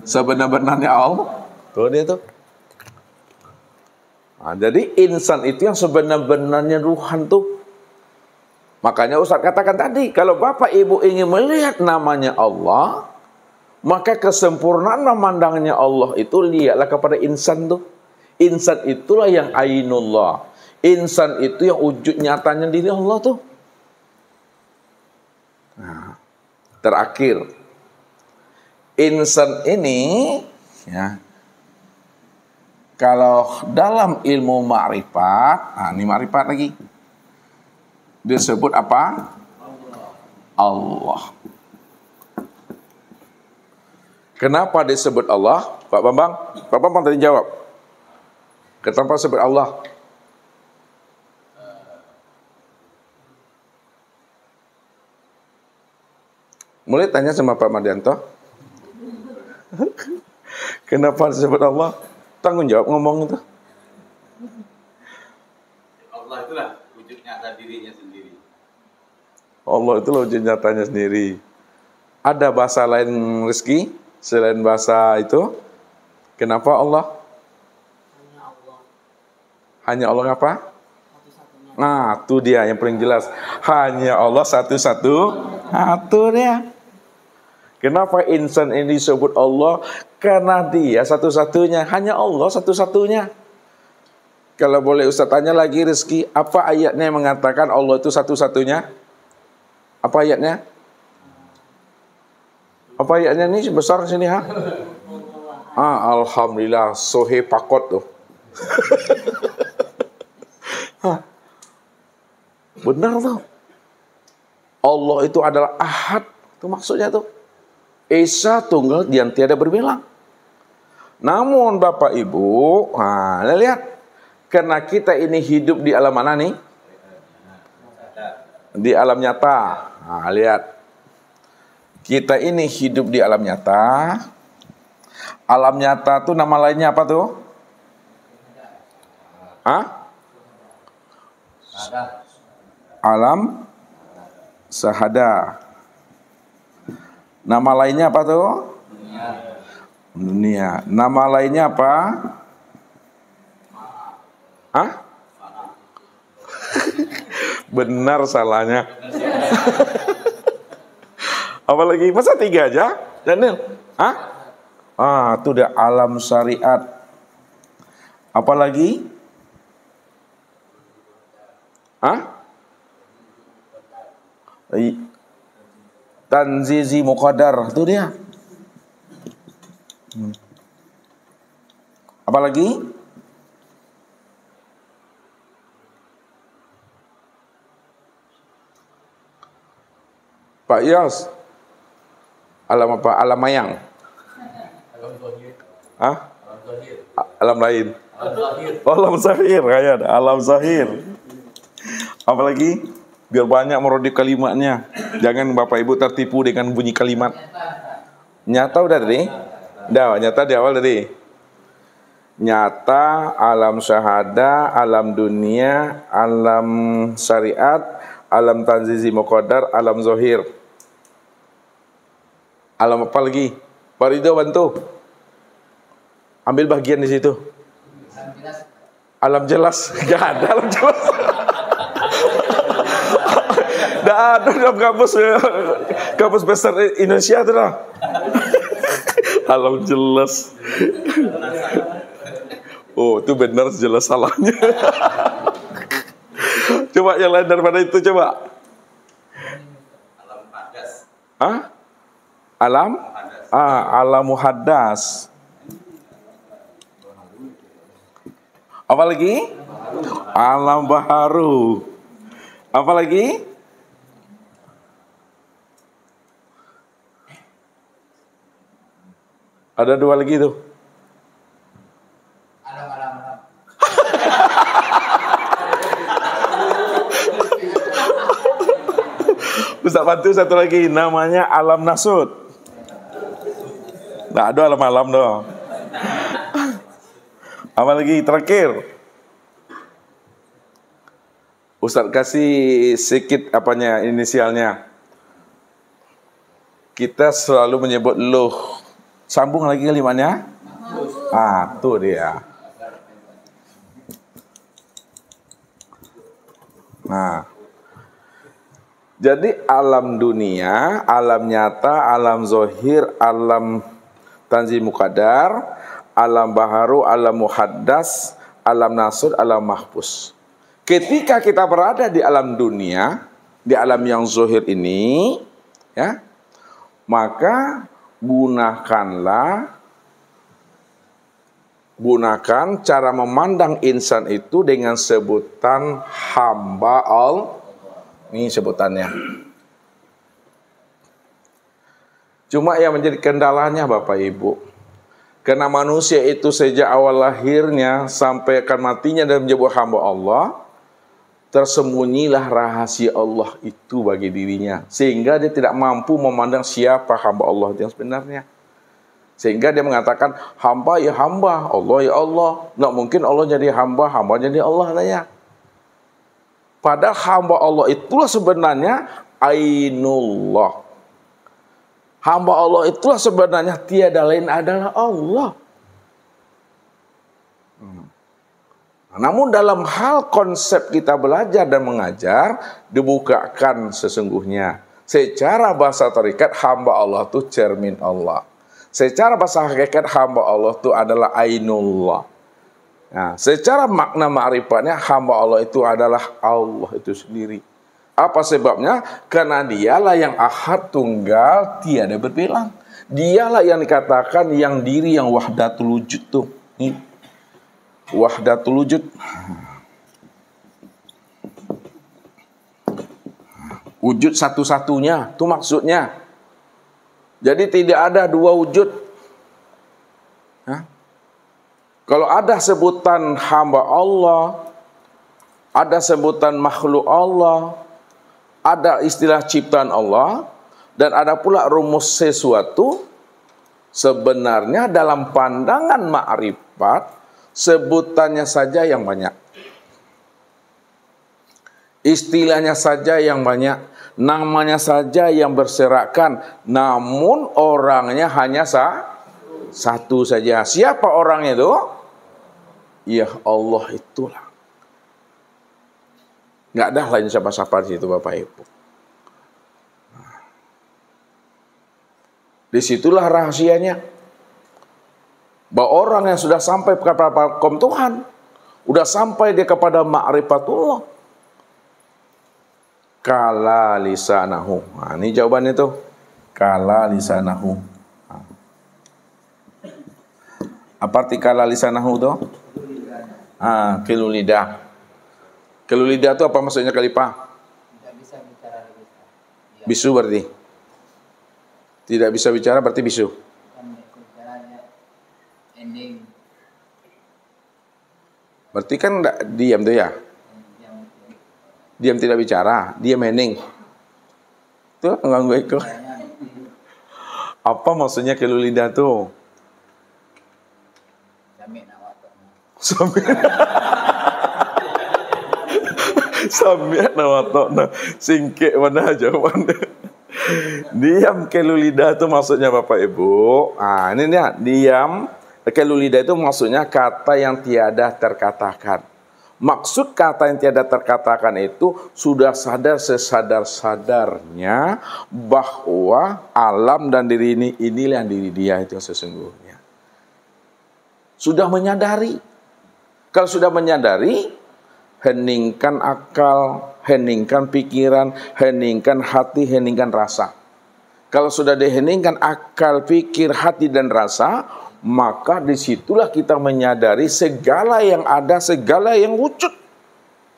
Sebenar-benarnya Allah. Tuh dia tuh. Jadi insan itu yang sebenar-benarnya Tuhan tuh. Makanya Ustaz katakan tadi, kalau Bapak Ibu ingin melihat namanya Allah, maka kesempurnaan memandangnya Allah itu lihatlah kepada insan tuh. Insan itulah yang ainullah. Insan itu yang wujud nyatanya diri Allah tuh. Nah, terakhir. Insan ini, ya, kalau dalam ilmu ma'rifat, ini ma'rifat lagi, disebut apa? Allah. Kenapa disebut Allah? Pak Bambang tadi jawab. Kenapa disebut Allah? Mulai tanya sama Pak Mardianto. Kenapa disebut Allah? Tanggung jawab ngomong itu. Allah itulah wujud nyata dirinya sendiri. Allah itulah wujud nyatanya sendiri. Ada bahasa lain rezeki selain bahasa itu? Kenapa Allah? Hanya Allah. Hanya Allah apa? Satu-satunya. Nah, itu dia yang paling jelas. Hanya Allah satu-satu. Itu dia. Kenapa insan ini disebut Allah? Karena dia satu-satunya. Hanya Allah satu-satunya. Kalau boleh Ustaz tanya lagi rezeki, apa ayatnya yang mengatakan Allah itu satu-satunya? Apa ayatnya? Apa ayatnya ini besar sini ha? Alhamdulillah, sohe pakot tuh. Benar tuh. Allah itu adalah ahad. Itu maksudnya tuh. Esa tunggal yang tiada berbelang. Namun Bapak Ibu, lihat. Karena kita ini hidup di alam mana nih? Di alam nyata. Lihat. Kita ini hidup di alam nyata. Alam nyata tuh nama lainnya apa tuh? Alam sahada. Nama lainnya apa tuh? Dunia. Nama lainnya apa? Benar salahnya. Apalagi masa 3 aja? Daniel? Itu udah alam syariat. Apalagi? Tanzizi muqaddar, itu dia. Apalagi? Pak Yos. Alam apa? Alam mayang. Alam lain. Alam zahir, kayak alam zahir. Apalagi? Biar banyak merodip kalimatnya. Jangan Bapak Ibu tertipu dengan bunyi kalimat. Nyata udah tadi? Dah, nyata di awal tadi. Nyata, alam syahada, alam dunia, alam syariat, alam tanzizi muqaddar, alam zahir. Alam apa lagi? Pak Ridho bantu. Ambil bagian di situ. Alam jelas. Gak ada alam jelas. Gak ada dalam kamus besar Indonesia itu lah. Alam jelas. Oh, itu benar jelas salahnya. Coba yang lain daripada itu coba. Alam hadas. Hah? Alam? Alam muhaddas. Apa lagi? Alam baharu. Apa lagi? Ada 2 lagi tuh. Ustaz bantu satu lagi, namanya alam nasud. Nah, ada alam-alam dong. Apa lagi terakhir? Ustaz kasih sedikit apanya inisialnya. Kita selalu menyebut loh. Sambung lagi kalimatnya. Tuh dia. Nah. Jadi alam dunia, alam nyata, alam zahir, alam tanzih muqaddar, alam baharu, alam muhaddas, alam nasud, alam mahfuz. Ketika kita berada di alam dunia, di alam yang zahir ini, ya, maka gunakan cara memandang insan itu dengan sebutan hamba Allah. Ini sebutannya. Cuma yang menjadi kendalanya Bapak Ibu, karena manusia itu sejak awal lahirnya sampai akan matinya dan menjadi hamba Allah, tersembunyilah rahasia Allah itu bagi dirinya, sehingga dia tidak mampu memandang siapa hamba Allah yang sebenarnya. Sehingga dia mengatakan hamba ya hamba, Allah ya Allah. Nggak mungkin Allah jadi hamba, hamba jadi Allah katanya. Padahal hamba Allah itulah sebenarnya ainullah. Hamba Allah itulah sebenarnya tiada lain adalah Allah. Namun dalam hal konsep kita belajar dan mengajar dibukakan sesungguhnya. Secara bahasa tarekat hamba Allah itu cermin Allah. Secara bahasa hakikat hamba Allah itu adalah ainullah. Nah, secara makna ma'rifatnya hamba Allah itu adalah Allah itu sendiri. Apa sebabnya? Karena dialah yang ahad tunggal tiada berbilang. Dialah yang dikatakan yang diri yang wahdatul wujud tuh. Ini. Wahdatul wujud. Wujud satu-satunya, itu maksudnya. Jadi tidak ada 2 wujud. Hah? Kalau ada sebutan hamba Allah, ada sebutan makhluk Allah, ada istilah ciptaan Allah, dan ada pula rumus sesuatu, sebenarnya dalam pandangan ma'rifat, sebutannya saja yang banyak. Istilahnya saja yang banyak, namanya saja yang berserakan, namun orangnya hanya satu saja. Siapa orangnya itu? Ya Allah itulah. Nggak ada lain siapa-siapa di situ Bapak Ibu. Disitulah rahasianya. Bahwa orang yang sudah sampai kepada makom Tuhan, sudah sampai dia kepada ma'rifatullah. Kala lisanahu. Nah, ini jawabannya tuh. Kala lisanahu. Apa arti kala lisanahu tuh? Kilu lidah. Kilu lidah itu apa maksudnya Khalifah? Tidak bisa bicara lagi. Bisu berarti. Tidak bisa bicara berarti bisu. Kan bicaranya ending. Berarti kan diam tuh ya. Diam tidak bicara, diam hening. Tuh enggak gue ikut. Apa maksudnya kilu lidah tuh? Sami' nawatokna. Sami' nawatokna. Singkek mana jawabannya. Diam kelu lidah itu maksudnya Bapak Ibu. Ini dia, diam kelu lidah itu maksudnya kata yang tiada terkatakan. Maksud kata yang tiada terkatakan itu sudah sadar sesadar-sadarnya bahwa alam dan diri inilah yang diri dia itu sesungguhnya. Sudah menyadari. Kalau sudah menyadari, heningkan akal, heningkan pikiran, heningkan hati, heningkan rasa. Kalau sudah diheningkan akal, pikir, hati, dan rasa, maka disitulah kita menyadari segala yang ada, segala yang wujud.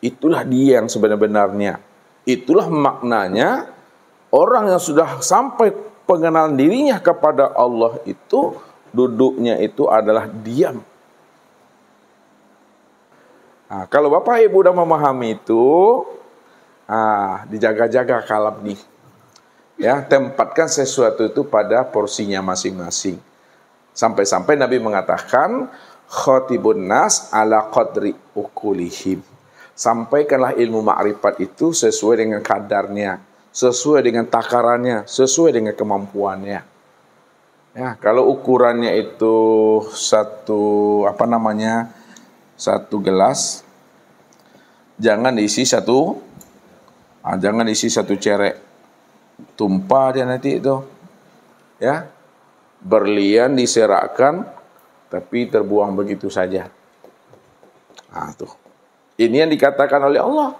Itulah dia yang sebenarnya. Itulah maknanya orang yang sudah sampai pengenalan dirinya kepada Allah itu, duduknya itu adalah diam. Kalau Bapak Ibu udah memahami itu, dijaga-jaga kalap nih. Ya, tempatkan sesuatu itu pada porsinya masing-masing. Sampai-sampai Nabi mengatakan, khatibun nas ala qadri ukulihim. Sampaikanlah ilmu makrifat itu sesuai dengan kadarnya, sesuai dengan takarannya, sesuai dengan kemampuannya. Ya, kalau ukurannya itu satu gelas, jangan diisi satu cerek. Tumpah dia nanti itu. Ya. Berlian diserakkan tapi terbuang begitu saja. Tuh. Ini yang dikatakan oleh Allah.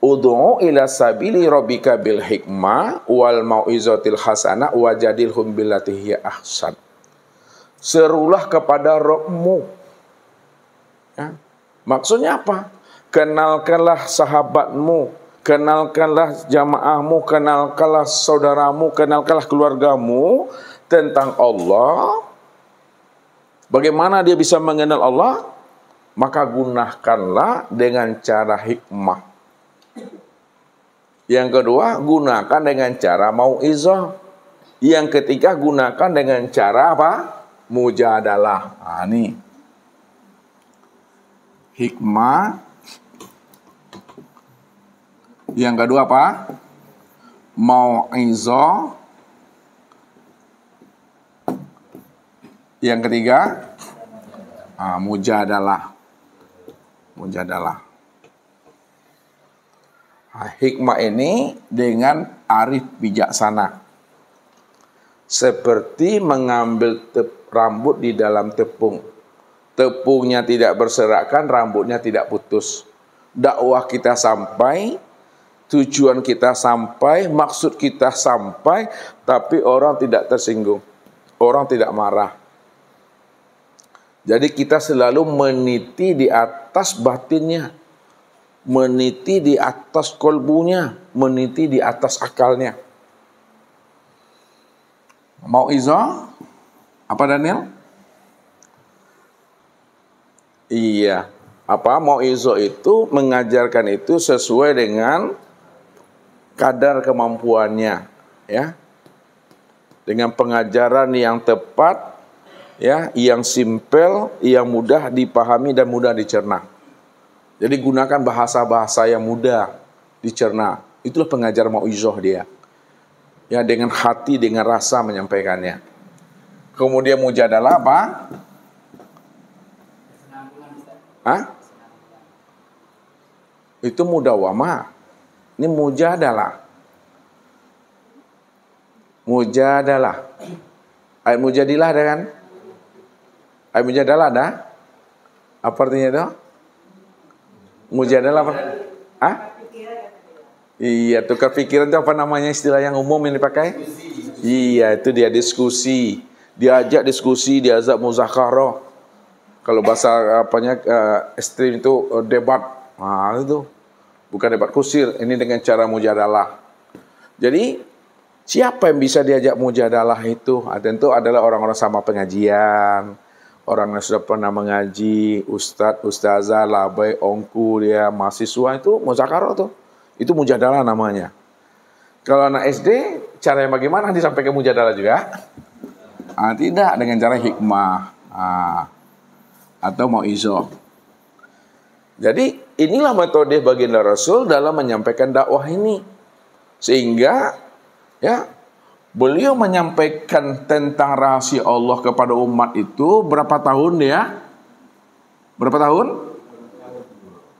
Ud'u ila sabili rabbika bil hikmah wal mau'izatil hasanah wajadilhum billati hiya ahsan. Serulah kepada Rabbmu. Ya. Maksudnya apa? Kenalkanlah sahabatmu, kenalkanlah jamaahmu, kenalkanlah saudaramu, kenalkanlah keluargamu tentang Allah. Bagaimana dia bisa mengenal Allah? Maka gunakanlah dengan cara hikmah. Yang kedua, gunakan dengan cara mau'izah. Yang ketiga, gunakan dengan cara apa? Mujadalah. Ini hikmah. Yang kedua apa? Mau'izah. Yang ketiga, mujadalah. Hikmah ini dengan arif bijaksana. Seperti mengambil rambut di dalam tepung. Tepungnya tidak berserakan, rambutnya tidak putus. Dakwah kita sampai, tujuan kita sampai, maksud kita sampai, tapi orang tidak tersinggung. Orang tidak marah. Jadi kita selalu meniti di atas batinnya, meniti di atas kolbunya, meniti di atas akalnya. Mau'izah? Apa Daniel? Iya. Apa mau'izah itu mengajarkan itu sesuai dengan kadar kemampuannya, ya. Dengan pengajaran yang tepat, ya, yang simpel, yang mudah dipahami dan mudah dicerna. Jadi gunakan bahasa-bahasa yang mudah dicerna. Itulah pengajar mau'izah dia. Ya, dengan hati, dengan rasa menyampaikannya. Kemudian mujadalah apa? Itu mudawamah. Ini mujadalah. Ayat mujadilah ada kan? Ayat mujadalah ada? Apa artinya itu? Mujadalah apa? Iya, tukar pikiran itu apa namanya istilah yang umum yang dipakai? Iya, itu dia diskusi. Diajak diskusi, diajak muzakarah. Kalau bahasa ekstrim itu debat. Itu bukan debat kusir, ini dengan cara mujadalah. Jadi siapa yang bisa diajak mujadalah itu? Tentu adalah orang-orang sama pengajian, orang yang sudah pernah mengaji, ustadz, ustazah, labai, ongku, dia mahasiswa itu muzakarah tuh. Itu mujadalah namanya. Kalau anak SD, caranya bagaimana disampaikan mujadalah juga? Tidak, dengan cara hikmah. atau mau'izah. Jadi inilah metode baginda Rasul dalam menyampaikan dakwah ini. Sehingga ya beliau menyampaikan tentang rahasia Allah kepada umat itu berapa tahun ya? Berapa tahun?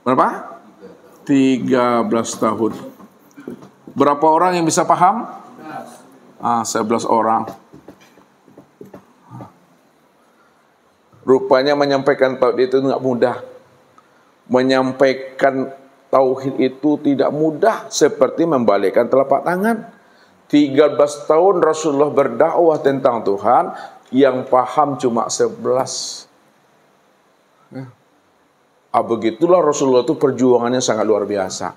Berapa? 13 tahun. Berapa orang yang bisa paham? 11 orang. Rupanya menyampaikan tauhid itu enggak mudah. Menyampaikan tauhid itu tidak mudah seperti membalikkan telapak tangan. 13 tahun Rasulullah berdakwah tentang Tuhan, yang paham cuma 11. Begitulah Rasulullah itu perjuangannya sangat luar biasa.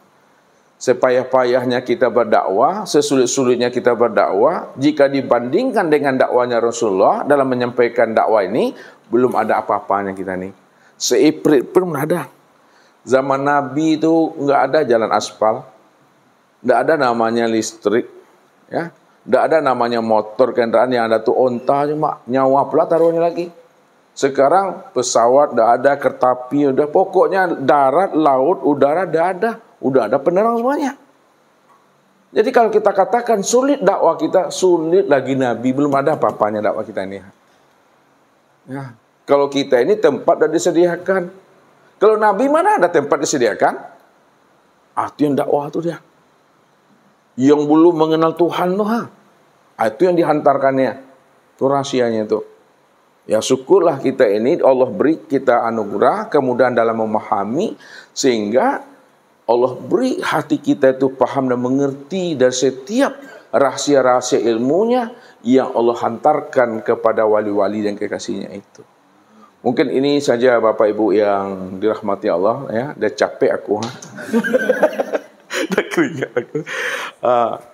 Sepayah-payahnya kita berdakwah, sesulit-sulitnya kita berdakwah, jika dibandingkan dengan dakwanya Rasulullah dalam menyampaikan dakwah ini, belum ada apa-apanya kita nih. Seiprit pun ada. Zaman Nabi itu nggak ada jalan aspal, nggak ada namanya listrik, ya, nggak ada namanya motor kendaraan, yang ada tuh onta cuma nyawa pula taruhnya lagi. Sekarang pesawat nggak ada, kereta api udah, pokoknya darat, laut, udara udah ada penerang semuanya. Jadi kalau kita katakan sulit dakwah kita, sulit lagi Nabi, belum ada apa-apanya dakwah kita ini. Ya, kalau kita ini tempat sudah disediakan. Kalau Nabi mana ada tempat disediakan? Itu yang dakwah itu dia. Yang belum mengenal Tuhan tuh, itu yang dihantarkannya. Itu rahasianya itu. Ya syukurlah kita ini Allah beri kita anugerah, kemudahan dalam memahami, sehingga Allah beri hati kita itu paham dan mengerti dari setiap rahasia-rahasia ilmunya yang Allah hantarkan kepada wali-wali dan kekasihnya itu. Mungkin ini saja Bapak Ibu yang dirahmati Allah, ya. Dah capek aku. Dah keringat aku.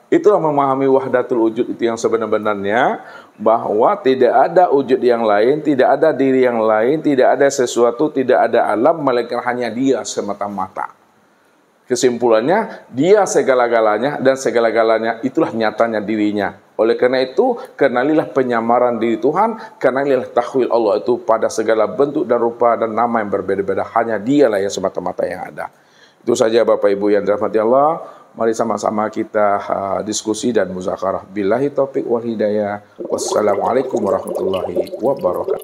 Itulah memahami wahdatul wujud itu yang sebenar-benarnya, bahwa tidak ada wujud yang lain, tidak ada diri yang lain, tidak ada sesuatu, tidak ada alam, melainkan hanya Dia semata-mata. Kesimpulannya, Dia segala-galanya, dan segala-galanya itulah nyatanya dirinya. Oleh karena itu, kenalilah penyamaran diri Tuhan, kenalilah takwil Allah itu pada segala bentuk dan rupa dan nama yang berbeda-beda. Hanya Dialah yang semata-mata yang ada. Itu saja Bapak Ibu yang dirahmati Allah. Mari sama-sama kita diskusi dan muzakarah. Billahi taufiq wal hidayah. Wassalamualaikum warahmatullahi wabarakatuh.